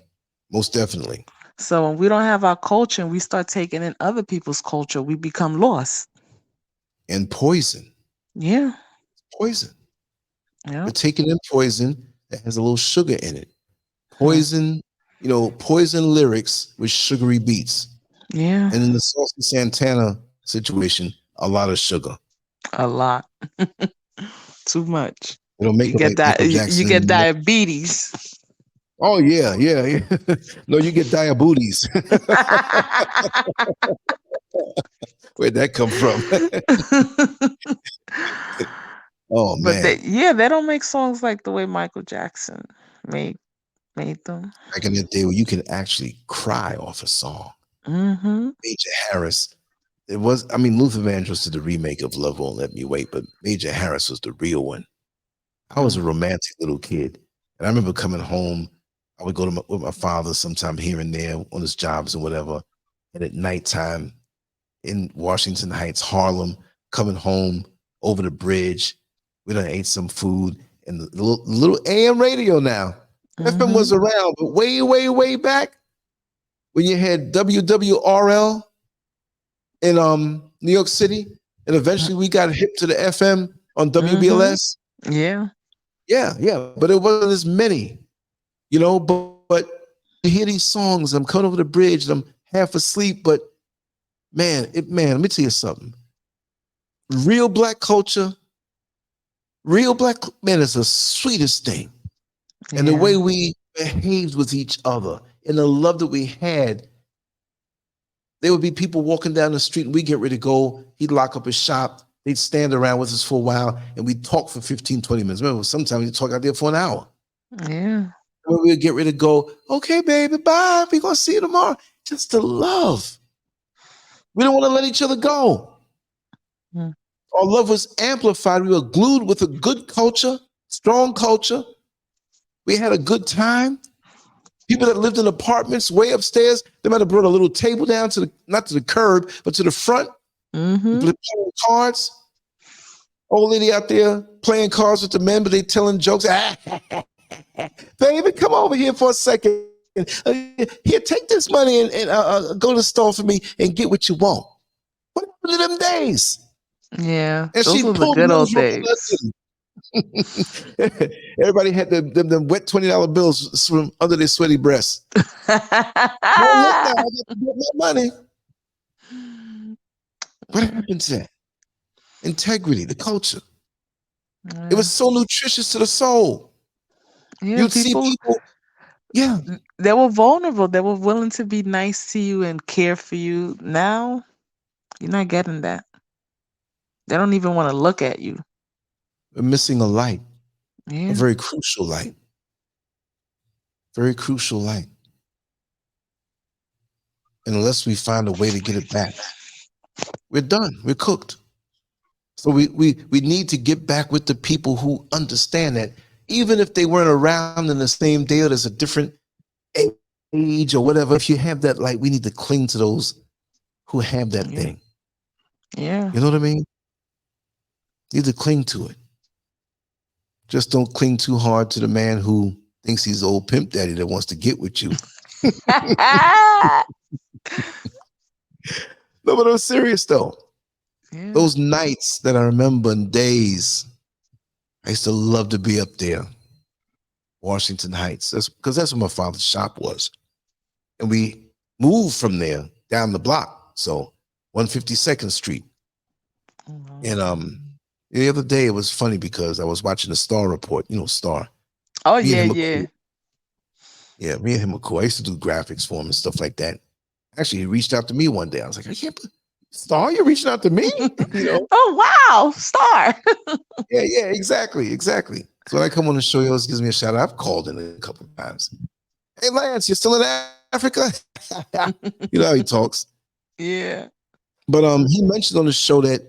Speaker 1: most definitely.
Speaker 2: So when we don't have our culture and we start taking in other people's culture, we become lost.
Speaker 1: And poison.
Speaker 2: Yeah.
Speaker 1: Poison.
Speaker 2: Yeah.
Speaker 1: You're taking in poison that has a little sugar in it. Poison, poison lyrics with sugary beats.
Speaker 2: Yeah.
Speaker 1: And in the Saucy Santana situation, a lot of sugar.
Speaker 2: A lot. Too much.
Speaker 1: It'll make
Speaker 2: You
Speaker 1: them
Speaker 2: get
Speaker 1: like Michael
Speaker 2: you
Speaker 1: Jackson.
Speaker 2: get diabetes.
Speaker 1: Oh, yeah. No, you get diabetes. Where'd that come from? Oh,
Speaker 2: But
Speaker 1: man.
Speaker 2: they don't make songs like the way Michael Jackson made them.
Speaker 1: Back in the day where you could actually cry off a song. Major Harris. Luther Vandross did the remake of Love Won't Let Me Wait, but Major Harris was the real one. I was a romantic little kid. And I remember coming home. I would go with my father sometime here and there on his jobs and whatever. And at nighttime in Washington Heights, Harlem, coming home over the bridge, we done ate some food. And the little AM radio now. FM was around, but way, way, way back when you had WWRL in New York City, and eventually we got hip to the FM on WBLS.
Speaker 2: Yeah.
Speaker 1: But it wasn't as many, but you hear these songs, I'm coming over the bridge and I'm half asleep, but man, let me tell you something. Real black culture, man, is the sweetest thing. And the way we behaved with each other and the love that we had. There would be people walking down the street and we get ready to go. He'd lock up his shop. They'd stand around with us for a while and we'd talk for 15, 20 minutes. Remember, sometimes we'd talk out there for an hour.
Speaker 2: Yeah.
Speaker 1: When we'd get ready to go, okay, baby, bye. We're going to see you tomorrow. Just the love. We don't want to let each other go.
Speaker 2: Mm.
Speaker 1: Our love was amplified. We were glued with a good culture, strong culture. We had a good time. People that lived in apartments way upstairs, they might have brought a little table down to not to the curb, but to the front.
Speaker 2: Mm-hmm.
Speaker 1: Playing cards. Old lady out there playing cards with the men, but they telling jokes. Baby, come over here for a second. Here, take this money and go to the store for me and get what you want. What happened to them days?
Speaker 2: Yeah,
Speaker 1: And
Speaker 2: those were the good old days.
Speaker 1: Everybody had them wet $20 bills from under their sweaty breasts. Well, look now, I got to get my money. What happened to that? Integrity, the culture.
Speaker 2: Yeah.
Speaker 1: It was so nutritious to the soul.
Speaker 2: Yeah,
Speaker 1: You'd see people, yeah.
Speaker 2: They were vulnerable. They were willing to be nice to you and care for you. Now, you're not getting that. They don't even want to look at you.
Speaker 1: We're missing a light,
Speaker 2: Yeah.
Speaker 1: a very crucial light. Very crucial light. And unless we find a way to get it back, we're done. We're cooked. So we need to get back with the people who understand that, even if they weren't around in the same day or there's a different age or whatever. If you have that light, we need to cling to those who have that thing.
Speaker 2: Yeah.
Speaker 1: You know what I mean? You need to cling to it. Just don't cling too hard to the man who thinks he's old pimp daddy that wants to get with you. No, but I'm serious though. Yeah. Those nights that I remember and days, I used to love to be up there, Washington Heights. That's because that's where my father's shop was. And we moved from there down the block. So 152nd Street. And the other day it was funny because I was watching the Star Report, you know, Star.
Speaker 2: Oh, yeah, yeah.
Speaker 1: Cool. Yeah, me and him were cool. I used to do graphics for him and stuff like that. Actually, he reached out to me one day. I was like, I can't believe Star, you're reaching out to me? You know?
Speaker 2: Oh, wow, Star.
Speaker 1: Yeah, exactly. So when I come on the show, he always gives me a shout out. I've called in a couple of times. Hey, Lance, you're still in Africa? You know how he talks.
Speaker 2: Yeah.
Speaker 1: But he mentioned on the show that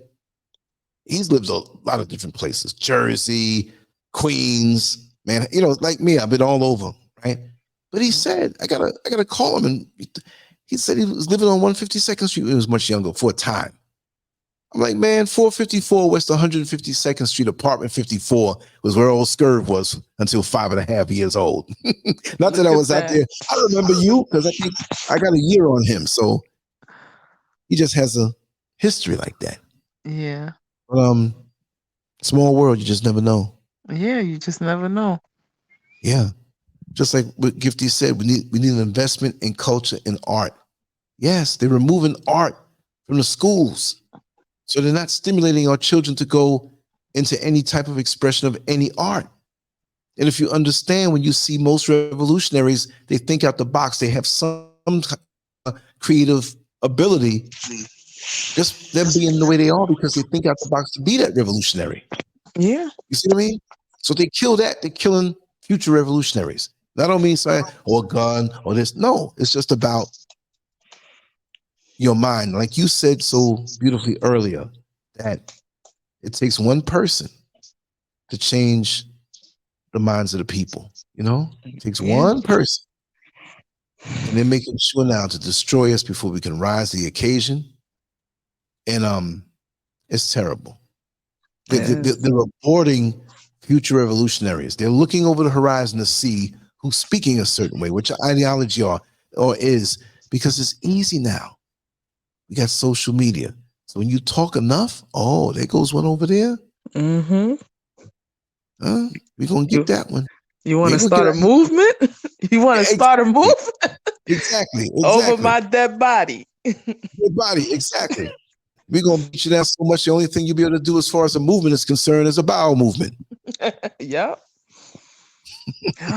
Speaker 1: he's lived a lot of different places. Jersey, Queens, man, you know, like me, I've been all over, right? But he said, I gotta call him, and he said he was living on 152nd Street when he was much younger for a time. I'm like, man, 454 West 152nd Street, apartment 54 was where old SCURV was until 5.5 years old. Not that I was out there. I remember you because I think I got a year on him. So he just has a history like that.
Speaker 2: Yeah.
Speaker 1: But, small world, you just never know.
Speaker 2: Yeah, you just never know.
Speaker 1: Yeah. Just like what Gifty said, we need an investment in culture and art. Yes, they're removing art from the schools. So they're not stimulating our children to go into any type of expression of any art. And if you understand, when you see most revolutionaries, they think out the box. They have some creative ability, just them being the way they are because they think out the box to be that revolutionary.
Speaker 2: Yeah.
Speaker 1: You see what I mean? So they kill that. They're killing future revolutionaries. That don't mean say, or gun or this. No, it's just about your mind. Like you said so beautifully earlier, that it takes one person to change the minds of the people. You know, it takes one person. And they're making sure now to destroy us before we can rise to the occasion. And it's terrible. They're aborting future revolutionaries. They're looking over the horizon to see who's speaking a certain way, which ideology is, because it's easy now. We got social media. So when you talk enough, oh, there goes one over there.
Speaker 2: Mm-hmm.
Speaker 1: We're going to get that one.
Speaker 2: You want to start a movement? You want to start a movement?
Speaker 1: Exactly.
Speaker 2: Over my dead body.
Speaker 1: Dead body, exactly. We're going to beat you down so much, the only thing you'll be able to do as far as a movement is concerned is a bowel movement.
Speaker 2: Yep.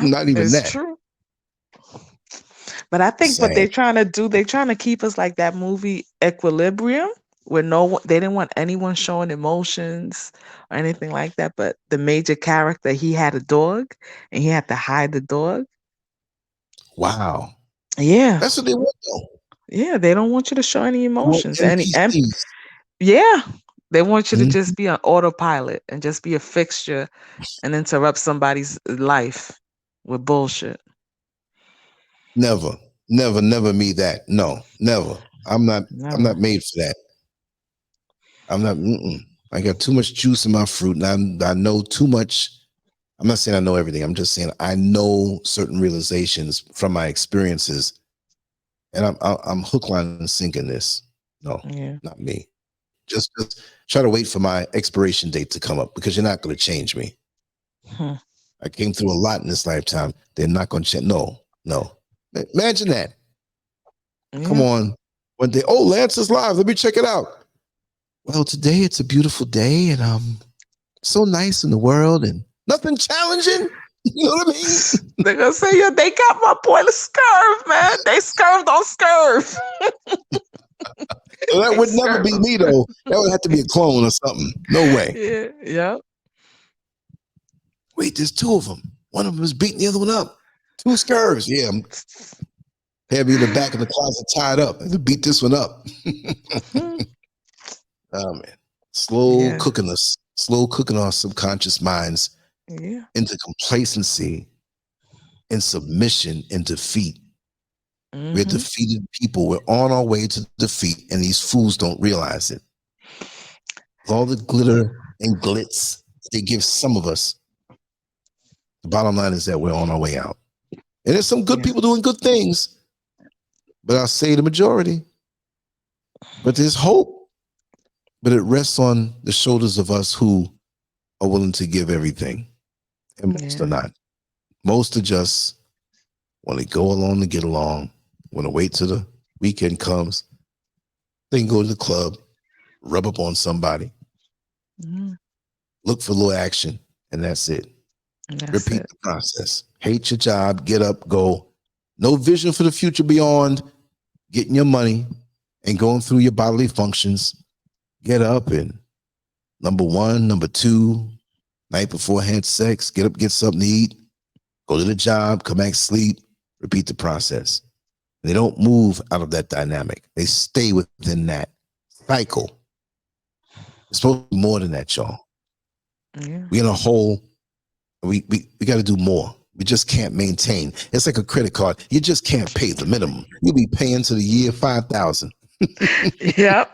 Speaker 1: Not even
Speaker 2: it's
Speaker 1: that.
Speaker 2: True. But I think what
Speaker 1: Sad.
Speaker 2: they're trying to do, they're trying to keep us like that movie Equilibrium, where no one, they didn't want anyone showing emotions or anything like that. But the major character, he had a dog, and he had to hide the dog.
Speaker 1: Wow.
Speaker 2: Yeah,
Speaker 1: That's what they want though.
Speaker 2: yeah, they don't want you to show any
Speaker 1: They want
Speaker 2: emotions. Any, and
Speaker 1: NPCs.
Speaker 2: yeah, they want you to
Speaker 1: Mhm.
Speaker 2: just be on autopilot and just be a fixture and interrupt somebody's life with bullshit.
Speaker 1: Never, never me that. No, never. I'm not
Speaker 2: Never.
Speaker 1: made for that. I'm not. I got too much juice in my fruit, and I know too much. I'm not saying I know everything. I'm just saying I know certain realizations from my experiences, and I'm hook, line, and sinker in this. No,
Speaker 2: Yeah.
Speaker 1: not me. Just try to wait for my expiration date to come up because you're not going to change me.
Speaker 2: Hmm.
Speaker 1: I came through a lot in this lifetime. They're not going to change. No, no. Imagine that. Come
Speaker 2: Yeah.
Speaker 1: on. One day, oh, Lance is live. Let me check it out. Well, today it's a beautiful day and so nice in the world and nothing challenging. You know what I mean?
Speaker 2: They're gonna say, yeah, they got my boy the scurv, man. They scurved on scurv.
Speaker 1: So that
Speaker 2: They
Speaker 1: would never
Speaker 2: scurved
Speaker 1: be
Speaker 2: on
Speaker 1: me
Speaker 2: scurv.
Speaker 1: though. That would have to be a clone or something. No way.
Speaker 2: Yeah, yeah.
Speaker 1: Wait, there's two of them. One of them is beating the other one up. Two scurvs. Yeah, I'm heavy in the back of the closet tied up. I have to beat this one up.
Speaker 2: Hmm.
Speaker 1: Oh man.
Speaker 2: Yeah,
Speaker 1: Slow cooking our subconscious minds
Speaker 2: yeah.
Speaker 1: into complacency and submission and defeat. We're
Speaker 2: Hmm.
Speaker 1: defeated people. We're on our way to defeat, and these fools don't realize it. With all the glitter and glitz they give some of us, the bottom line is that we're on our way out. And there's some good
Speaker 2: Yeah,
Speaker 1: people doing good things, but I'll say the majority. But there's hope, but it rests on the shoulders of us who are willing to give everything, and most are
Speaker 2: yeah.
Speaker 1: not. Most are just want to go along to get along, want to wait till the weekend comes, then go to the club, rub up on somebody,
Speaker 2: Hmm.
Speaker 1: look for a little action, and that's it.
Speaker 2: And that's
Speaker 1: Repeat
Speaker 2: it.
Speaker 1: the process. Hate your job, get up, go. No vision for the future beyond getting your money and going through your bodily functions. Get up and number one, number two, night before had sex, get up, get something to eat, go to the job, come back, sleep, repeat the process. They don't move out of that dynamic. They stay within that cycle. It's supposed to be more than that, y'all.
Speaker 2: Yeah.
Speaker 1: We in a hole. We got to do more. We just can't maintain. It's like a credit card. You just can't pay the minimum. You'll be paying to the year 5,000.
Speaker 2: Yep.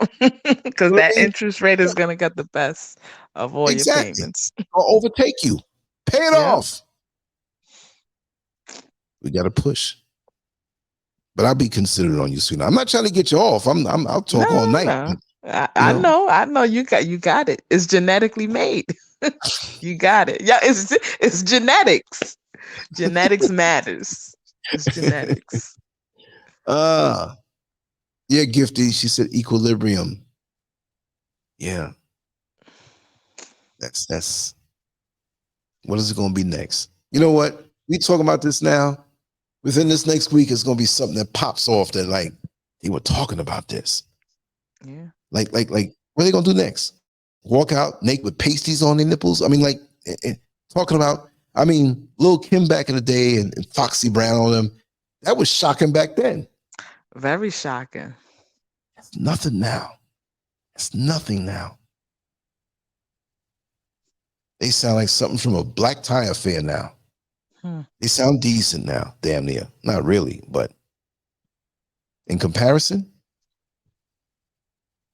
Speaker 2: Because
Speaker 1: You know what
Speaker 2: that
Speaker 1: I mean?
Speaker 2: interest rate is gonna get the best of all your
Speaker 1: Exactly.
Speaker 2: payments.
Speaker 1: Or overtake you. Pay it
Speaker 2: Yep.
Speaker 1: off. We got to push. But I'll be considerate on you, sweetheart. I'm not trying to get you off. I'll talk all
Speaker 2: No,
Speaker 1: night.
Speaker 2: no. I,
Speaker 1: You
Speaker 2: I
Speaker 1: know.
Speaker 2: know, I know you got it. It's genetically made. You got it. Yeah, it's genetics. Genetics matters. It's genetics.
Speaker 1: uh yeah, Gifty. She said equilibrium. Yeah, that's what is it going to be next? You know what? We talking about this now. Within this next week, it's going to be something that pops off that like they were talking about this.
Speaker 2: Yeah.
Speaker 1: Like, what are they going to do next? Walk out naked with pasties on their nipples? I mean, like talking about. I mean, Lil Kim back in the day and Foxy Brown on them. That was shocking back then.
Speaker 2: Very shocking.
Speaker 1: It's nothing now. It's nothing now. They sound like something from a black tie affair now.
Speaker 2: Hmm.
Speaker 1: They sound decent now, damn near. Not really, but in comparison,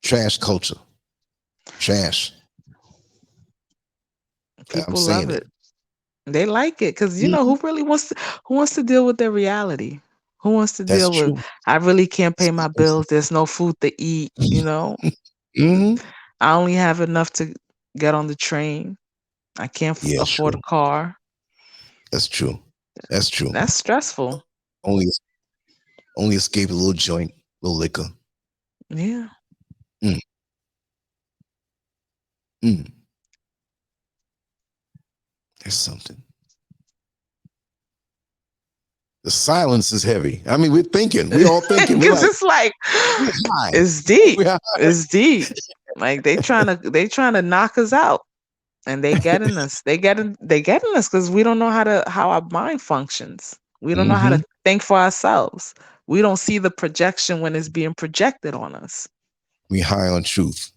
Speaker 1: trash culture. Trash. I'm
Speaker 2: People love
Speaker 1: saying it.
Speaker 2: it. They like it because
Speaker 1: Mhm.
Speaker 2: who wants to deal with their reality? Who wants to
Speaker 1: That's
Speaker 2: deal with
Speaker 1: true.
Speaker 2: I really can't pay my bills, there's no food to eat, you know?
Speaker 1: Hmm.
Speaker 2: I only have enough to get on the train. I can't
Speaker 1: Yeah,
Speaker 2: afford a
Speaker 1: true.
Speaker 2: car.
Speaker 1: That's true. That's true.
Speaker 2: That's stressful.
Speaker 1: Only only escape a little joint, little liquor.
Speaker 2: Yeah.
Speaker 1: Mm, mm. There's something. The silence is heavy. I mean, we're thinking. We all thinking. We're
Speaker 2: Because
Speaker 1: like,
Speaker 2: it's like
Speaker 1: we high.
Speaker 2: it's deep.
Speaker 1: We high.
Speaker 2: It's deep. Like they trying to knock us out. And they getting us. They getting us because we don't know how our mind functions. We don't know how to
Speaker 1: Hmm.
Speaker 2: think for ourselves. We don't see the projection when it's being projected on us.
Speaker 1: We high on truth.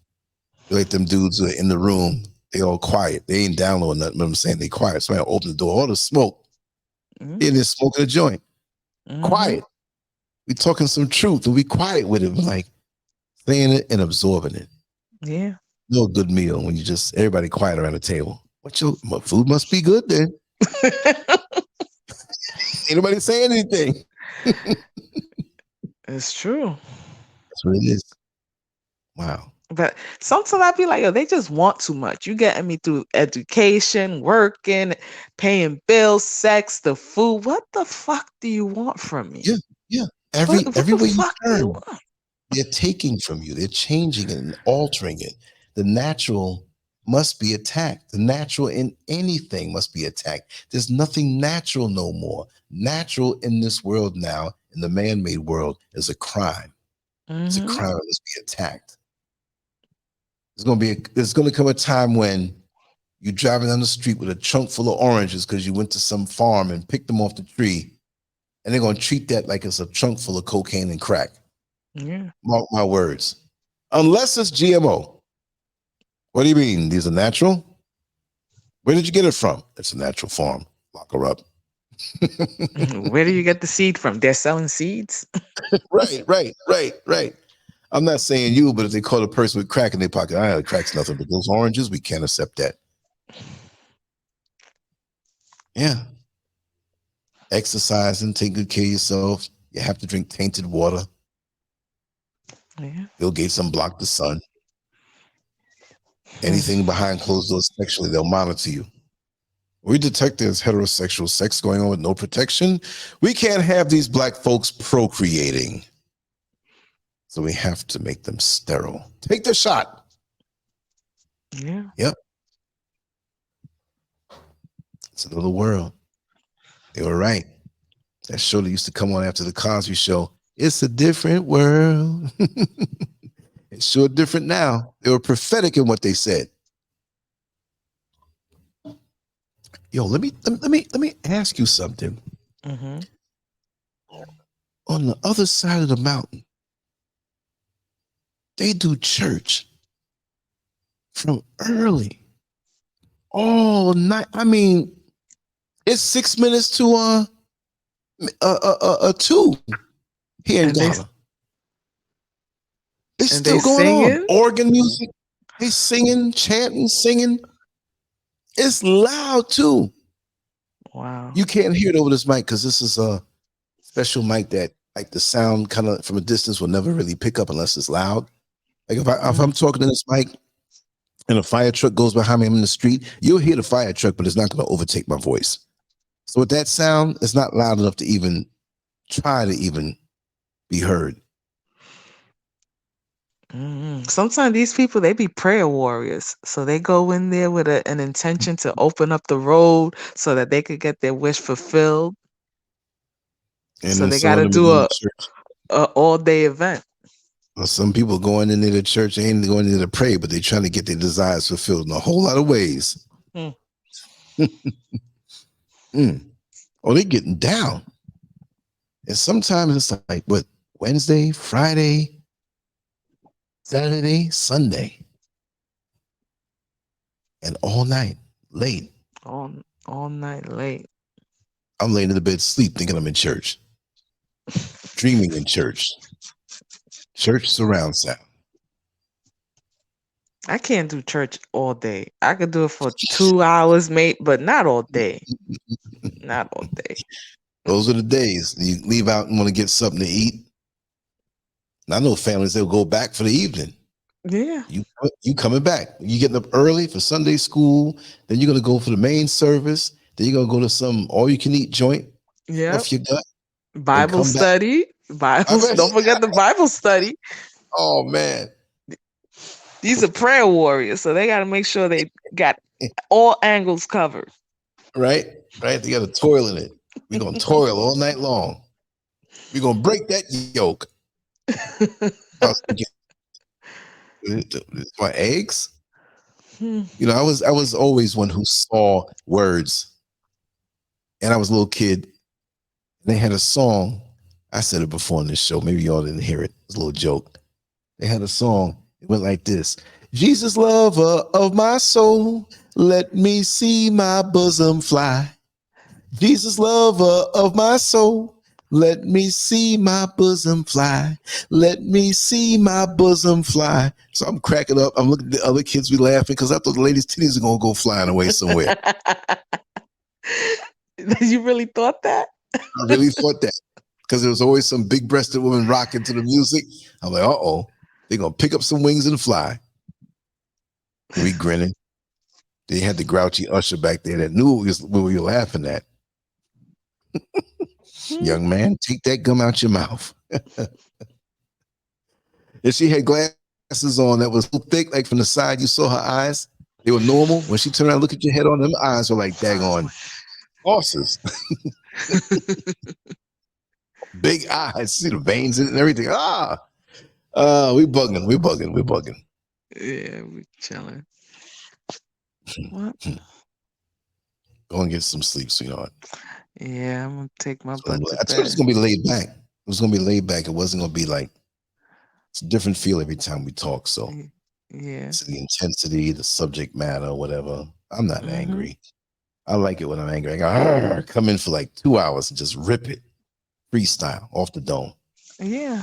Speaker 1: Like them dudes who are in the room. They all quiet. They ain't downloading nothing. But I'm saying they quiet. Somebody open the door. All the smoke.
Speaker 2: Mm-hmm.
Speaker 1: In there smoking a joint.
Speaker 2: Mm-hmm.
Speaker 1: Quiet. We talking some truth and we quiet with it. Like saying it and absorbing it.
Speaker 2: Yeah.
Speaker 1: No good meal when you just everybody quiet around the table. My food must be good then. Ain't nobody saying anything.
Speaker 2: It's true.
Speaker 1: That's what it is. Wow.
Speaker 2: But sometimes I be like, yo, they just want too much. You getting me through education, working, paying bills, sex, the food. What the fuck do you want from me?
Speaker 1: Yeah, yeah.
Speaker 2: What the
Speaker 1: Everywhere you
Speaker 2: fuck do you
Speaker 1: turn,
Speaker 2: want?
Speaker 1: they're taking from you. They're changing it and altering it. The natural must be attacked. The natural in anything must be attacked. There's nothing natural no more. Natural in this world now, in the man-made world, is a crime. It's a
Speaker 2: Mm-hmm.
Speaker 1: crime that must be attacked. There's gonna come a time when you're driving down the street with a trunk full of oranges because you went to some farm and picked them off the tree, and they're gonna treat that like it's a trunk full of cocaine and crack.
Speaker 2: Yeah.
Speaker 1: Mark my words. Unless it's GMO. What do you mean? These are natural? Where did you get it from? It's a natural farm. Lock her up.
Speaker 2: Where do you get the seed from? They're selling seeds.
Speaker 1: Right. I'm not saying you, but if they caught a person with crack in their pocket, crack's nothing but those oranges. We can't accept that. Yeah. Exercising, take good care of yourself. You have to drink tainted water.
Speaker 2: Yeah.
Speaker 1: Bill Gates unblocked the sun. Anything behind closed doors sexually, they'll monitor you. We detect there's heterosexual sex going on with no protection. We can't have these black folks procreating. So we have to make them sterile. Take the shot.
Speaker 2: Yeah.
Speaker 1: Yep. It's another world. They were right. That show that used to come on after the Cosby Show. It's a different world. It's sure different now. They were prophetic in what they said. Yo, let me ask you something.
Speaker 2: Mm-hmm.
Speaker 1: On the other side of the mountain, they do church from early all night. I mean, it's 6 minutes to 2 here in
Speaker 2: And they
Speaker 1: Ghana. It's
Speaker 2: and they
Speaker 1: still going on.
Speaker 2: singing.
Speaker 1: Organ music, they singing, chanting, singing. It's loud too.
Speaker 2: Wow.
Speaker 1: You can't hear it over this mic because this is a special mic that, like, the sound kind of from a distance will never really pick up unless it's loud. Like if I'm talking to this mic and a fire truck goes behind me, I'm in the street, you'll hear the fire truck, but it's not going to overtake my voice. So with that sound, it's not loud enough to even try to even be heard.
Speaker 2: Sometimes these people they be prayer warriors, so they go in there with an intention to open up the road so that they could get their wish fulfilled.
Speaker 1: And
Speaker 2: So
Speaker 1: then
Speaker 2: they
Speaker 1: some
Speaker 2: got
Speaker 1: of
Speaker 2: to
Speaker 1: them are
Speaker 2: do
Speaker 1: going
Speaker 2: a,
Speaker 1: to church.
Speaker 2: a all day event.
Speaker 1: Well, some people going in there to church, they ain't going in there to pray, but they're trying to get their desires fulfilled in a whole lot of ways.
Speaker 2: Mm.
Speaker 1: Oh, they getting down. And sometimes it's like, what, Wednesday, Friday, Saturday, Sunday, and all night, late.
Speaker 2: All night late.
Speaker 1: I'm laying in the bed, sleep, thinking I'm in church, dreaming in church. Church surround sound.
Speaker 2: I can't do church all day. I could do it for 2 hours, mate, but not all day. Not all day.
Speaker 1: Those are the days you leave out and want to get something to eat. And I know families, they'll go back for the evening.
Speaker 2: Yeah.
Speaker 1: You coming back. You getting up early for Sunday school. Then you're going to go for the main service. Then you're going to go to some all-you-can-eat joint.
Speaker 2: Yeah.
Speaker 1: Off your gut.
Speaker 2: Bible
Speaker 1: Come back.
Speaker 2: study. Don't forget the Bible study.
Speaker 1: Oh, man.
Speaker 2: These are prayer warriors, so they got to make sure they got all angles covered.
Speaker 1: Right? They got a toilet in it. We're gonna toil all night long. We're gonna break that yoke. I was thinking, my eggs. You know, I was always one who saw words, and I was a little kid. And they had a song. I said it before on this show. Maybe y'all didn't hear it. It's a little joke. They had a song. It went like this: Jesus, lover of my soul, let me see my bosom fly. Jesus, lover of my soul, let me see my bosom fly. Let me see my bosom fly. So I'm cracking up. I'm looking at the other kids be laughing because I thought the ladies' titties are going to go flying away somewhere.
Speaker 2: You really thought that?
Speaker 1: I really thought that because there was always some big-breasted woman rocking to the music. I'm like, uh-oh, they're going to pick up some wings and fly. We grinning. They had the grouchy usher back there that knew what we were laughing at. Young man, take that gum out your mouth. And she had glasses on that was so thick, like from the side, you saw her eyes. They were normal. When she turned around, look at your head on, them eyes were like daggone horses. Big eyes, see the veins in it and everything. We bugging.
Speaker 2: Yeah, we chilling. What?
Speaker 1: Go and get some sleep, sweetheart.
Speaker 2: Yeah, I'm gonna take my butt to
Speaker 1: I told you it's
Speaker 2: bed.
Speaker 1: gonna be laid back. It was gonna be laid back. It wasn't gonna be like, it's a different feel every time we talk. So
Speaker 2: Yeah.
Speaker 1: it's the intensity, the subject matter, whatever. I'm not angry. I like it when I'm angry. I go, come in for like 2 hours and just rip it. Freestyle off the dome.
Speaker 2: Yeah.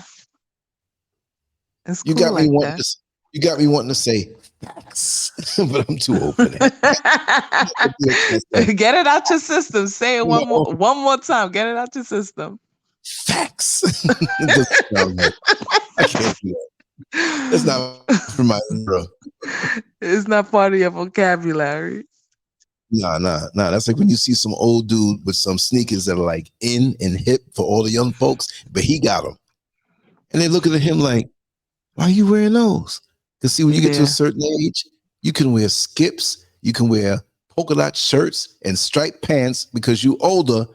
Speaker 2: It's
Speaker 1: You
Speaker 2: cool
Speaker 1: got me
Speaker 2: like
Speaker 1: wanting
Speaker 2: that.
Speaker 1: you got me wanting to say facts, but I'm too open.
Speaker 2: Get it out your system. Say it one more time. Get it out your system.
Speaker 1: Facts. It doesn't sound right. I can't do that. That's not for my era.
Speaker 2: It's not part of your vocabulary.
Speaker 1: Nah. That's like when you see some old dude with some sneakers that are like in and hip for all the young folks, but he got them. And they looking at him like, why are you wearing those? Because see, when you get to a certain age, you can wear skips, you can wear polka dot shirts and striped pants because you older,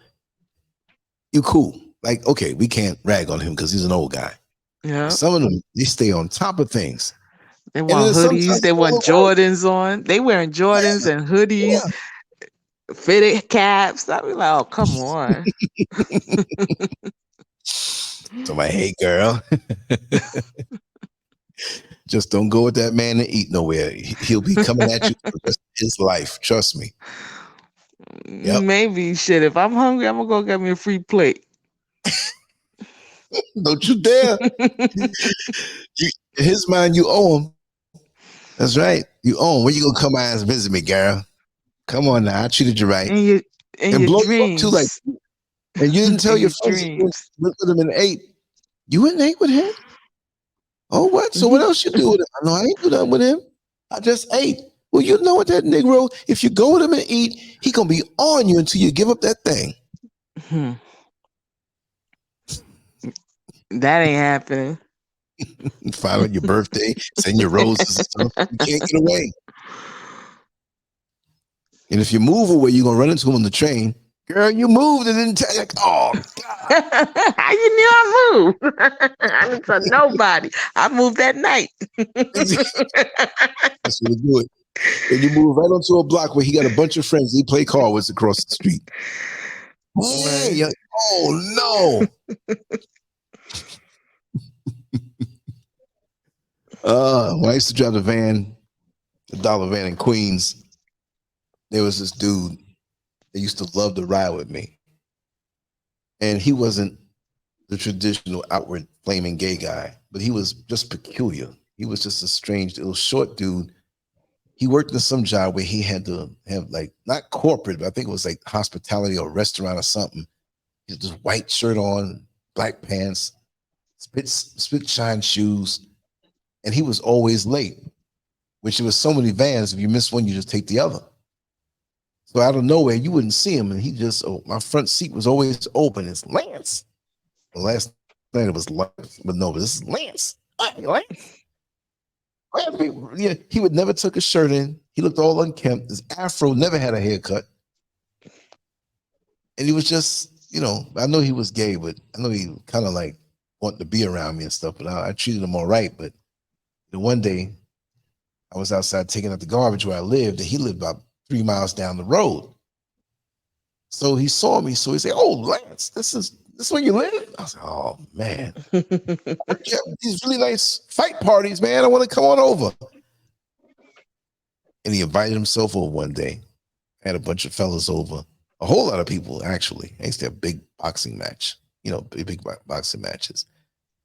Speaker 1: you cool. Like, okay, we can't rag on him because he's an old guy.
Speaker 2: Yeah.
Speaker 1: Some of them, they stay on top of things.
Speaker 2: They want hoodies. They want Jordans on. They wearing Jordans and hoodies, fitted caps. I be like, oh, come on.
Speaker 1: So my, hey, girl, just don't go with that man to eat nowhere. He'll be coming at you for the rest of his life. Trust me. Yep.
Speaker 2: Maybe shit. If I'm hungry, I'm gonna go get me a free plate.
Speaker 1: Don't you dare. In his mind, you owe him. That's right. You owe him. When you gonna come out and visit me, girl? Come on now. I treated you right.
Speaker 2: In your
Speaker 1: blow
Speaker 2: dreams.
Speaker 1: you up too, like, and you didn't tell your friends that you went with him and ate. You went and ate with him? Oh, what? So what else you do with him? I know I ain't do nothing with him. I just ate. Well, you know what, that Negro, if you go with him and eat, he gonna be on you until you give up that thing.
Speaker 2: That ain't happening.
Speaker 1: File on your birthday, send your roses and stuff. You can't get away. And if you move away, you're gonna run into him on the train. Girl, you moved and didn't tell you. Like, oh, God.
Speaker 2: How you knew I moved? I didn't tell nobody. I moved that night.
Speaker 1: That's what we do it. And you move right onto a block where he got a bunch of friends he play cards across the street. Hey, oh no. When I used to drive the dollar van in Queens, there was this dude that used to love to ride with me. And he wasn't the traditional outward flaming gay guy, but he was just peculiar. He was just a strange little short dude. He worked in some job where he had to have, like, not corporate, but I think it was like hospitality or restaurant or something. He had this white shirt on, black pants, spit shine shoes, and he was always late. Which there was so many vans, if you miss one, you just take the other. So out of nowhere, you wouldn't see him, and he just, my front seat was always open. It's Lance. The last night it was Lance, but no, this is Lance. Lance. Yeah, he would never tuck his shirt in. He looked all unkempt. His afro never had a haircut. And he was just, you know, I know he was gay, but I know he kind of like wanted to be around me and stuff. But I treated him all right. But the one day I was outside taking out the garbage where I lived, and he lived about 3 miles down the road. So he saw me. So he said, "Oh, Lance, this is where you live?" I was like, "Oh man, yeah, these really nice fight parties, man. I want to come on over." And he invited himself over one day. Had a bunch of fellas over, a whole lot of people actually. I used to have a big boxing match, you know, big boxing matches.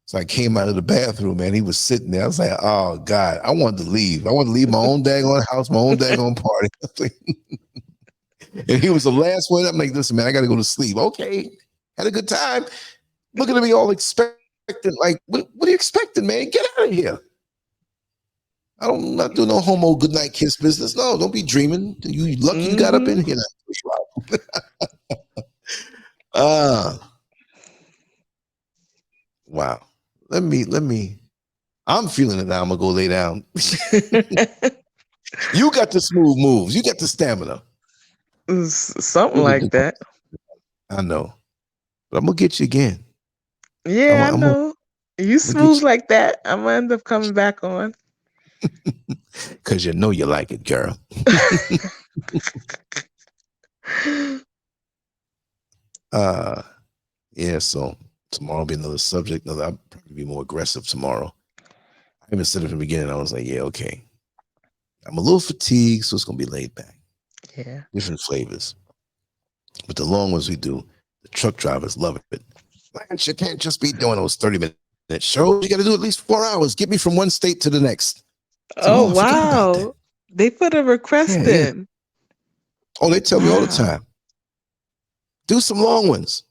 Speaker 1: So I came out of the bathroom, man. He was sitting there. I was like, "Oh God, I wanted to leave. I wanted to leave my own daggone house, my own daggone party." And he was the last one. I'm like, "Listen, man, I got to go to sleep." Okay, had a good time. Looking at me all expectant, like, what are you expecting, man? Get out of here. I'm not doing no homo goodnight kiss business. No, don't be dreaming. You lucky you got up in here. Wow. Let me. I'm feeling it now. I'm gonna go lay down. You got the smooth moves. You got the stamina.
Speaker 2: Something like that.
Speaker 1: I know, but I'm gonna get you again.
Speaker 2: Yeah, I know. You smooth like that. I'm gonna end up coming back on.
Speaker 1: Cause you know you like it, girl. Yeah, so tomorrow will be another subject. I'll probably be more aggressive tomorrow. I even said it from the beginning. I was like, yeah, okay. I'm a little fatigued, so it's gonna be laid back.
Speaker 2: Yeah.
Speaker 1: Different flavors. But the long ones we do, the truck drivers love it. Lance, you can't just be doing those 30-minute shows. You got to do at least 4 hours. Get me from one state to the next.
Speaker 2: Oh, wow. They put a request in.
Speaker 1: Oh, they tell me all the time. Do some long ones.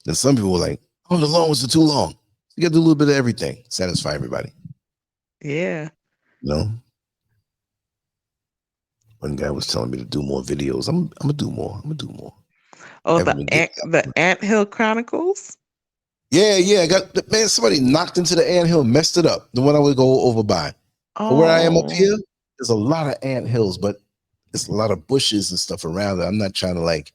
Speaker 1: And some people were like, "Oh, the long ones are too long." You got to do a little bit of everything. Satisfy everybody.
Speaker 2: Yeah.
Speaker 1: You know? One guy was telling me to do more videos. I'm gonna do more.
Speaker 2: Oh, the Anthill Chronicles?
Speaker 1: Yeah. I got, man, somebody knocked into the anthill, messed it up. The one I would go over by. Oh. But where I am up here, there's a lot of anthills, but it's a lot of bushes and stuff around it. I'm not trying to like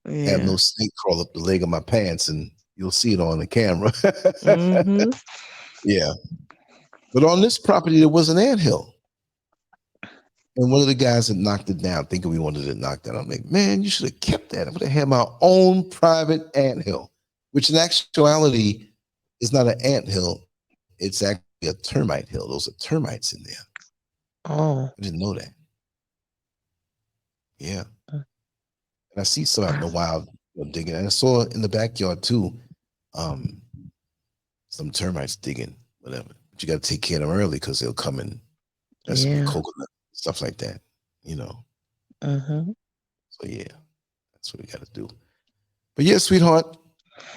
Speaker 1: have no snake crawl up the leg of my pants, and you'll see it on the camera. Yeah. But on this property, there was an anthill. And one of the guys that knocked it down, thinking we wanted it knocked down, I'm like, man, you should have kept that. I would have had my own private anthill, which in actuality is not an anthill. It's actually a termite hill. Those are termites in there. Oh. I didn't know that. Yeah. And I see some out in the wild digging. And I saw in the backyard too, some termites digging, whatever. But you got to take care of them early because they'll come and mess with the coconut, stuff like that, you know. So yeah, that's what we got to do. But yeah, sweetheart,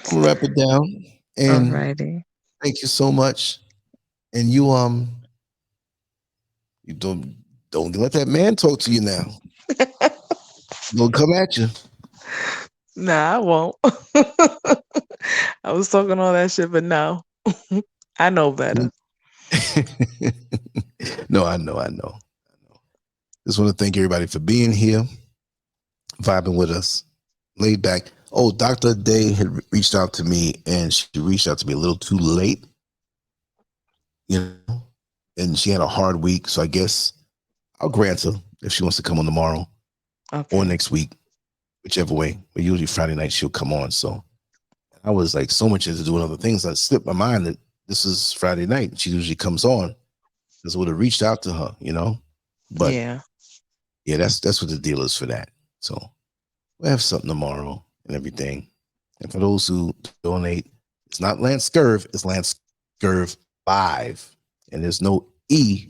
Speaker 1: I'm gonna wrap it down. And
Speaker 2: alrighty.
Speaker 1: Thank you so much. And you don't let that man talk to you now. He'll come at you.
Speaker 2: Nah, I won't. I was talking all that shit, but no. I know better.
Speaker 1: No, I know. Just want to thank everybody for being here, vibing with us, laid back. Oh, Dr. Day had reached out to me, and she reached out to me a little too late, you know, and she had a hard week. So I guess I'll grant her if she wants to come on tomorrow or next week, whichever way. But usually Friday night she'll come on. So I was like so much into doing other things, I slipped my mind that this is Friday night. She usually comes on. Because I would have reached out to her, you know. But yeah, that's what the deal is for that. So we'll have something tomorrow and everything. And for those who donate, it's not LANCESCURV, it's LANCESCURV 5. And there's no E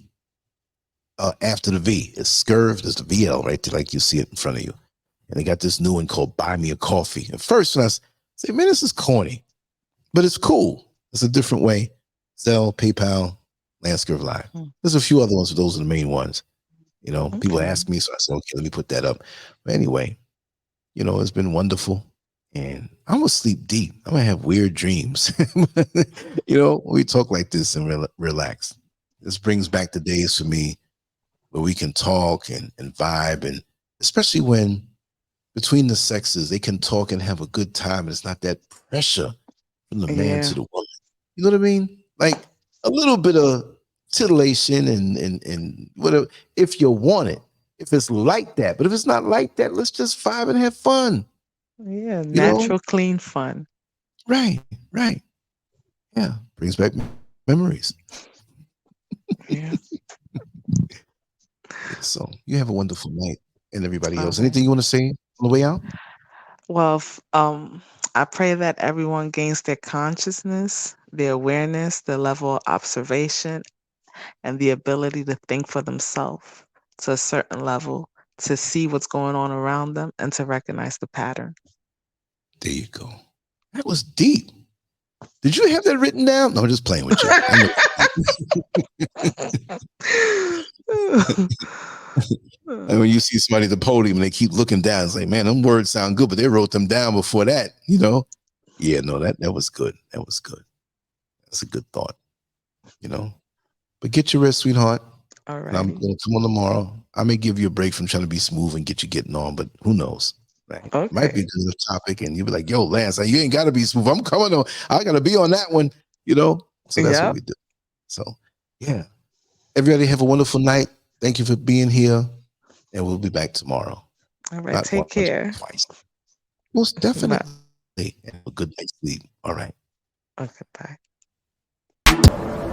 Speaker 1: after the V. It's SCURV, there's the VL right there, like you see it in front of you. And they got this new one called Buy Me a Coffee. At first, when I say, man, this is corny, but it's cool. It's a different way. ZELLE, PayPal, LANCESCURV Live. There's a few other ones, but those are the main ones. You know, people ask me, so I said, okay, let me put that up. But anyway, you know, it's been wonderful. And I'm going to sleep deep. I'm going to have weird dreams. You know, we talk like this and relax. This brings back the days for me where we can talk and vibe. And especially when between the sexes, they can talk and have a good time, and it's not that pressure from the man
Speaker 2: Yeah.
Speaker 1: to the woman. You know what I mean? Like a little bit of titillation and whatever, if you want it. If it's like that, but if it's not like that, let's just vibe and have fun.
Speaker 2: Yeah.
Speaker 1: You know?
Speaker 2: Natural, clean fun.
Speaker 1: Right, right. Yeah, brings back memories.
Speaker 2: Yeah.
Speaker 1: Yeah, so you have a wonderful night, and everybody
Speaker 2: All
Speaker 1: else.
Speaker 2: right.
Speaker 1: Anything you want to say on the way out?
Speaker 2: Well, I pray that everyone gains their consciousness, their awareness, their level of observation, and the ability to think for themselves to a certain level, to see what's going on around them, and to recognize the pattern.
Speaker 1: There you go. That was deep. Did you have that written down? No, I'm just playing with you. I know. And when you see somebody at the podium and they keep looking down, it's like, man, them words sound good, but they wrote them down before that, you know? Yeah, no, that was good. That was good. That's a good thought, you know? But get your rest, sweetheart.
Speaker 2: All
Speaker 1: And I'm
Speaker 2: right.
Speaker 1: going to come on tomorrow. I may give you a break from trying to be smooth and get you getting on, but who knows? Right? Might be a
Speaker 2: Okay.
Speaker 1: good topic, and you'll be like, yo, Lance, you ain't got to be smooth. I'm coming on. I got to be on that one, you know? So that's what
Speaker 2: Yep.
Speaker 1: we do. So, yeah. Everybody have a wonderful night. Thank you for being here, and we'll be back tomorrow.
Speaker 2: All right.
Speaker 1: Not
Speaker 2: Take
Speaker 1: once,
Speaker 2: care.
Speaker 1: twice. Most
Speaker 2: Bye.
Speaker 1: definitely. And have a good night's sleep. All right.
Speaker 2: Okay. Bye.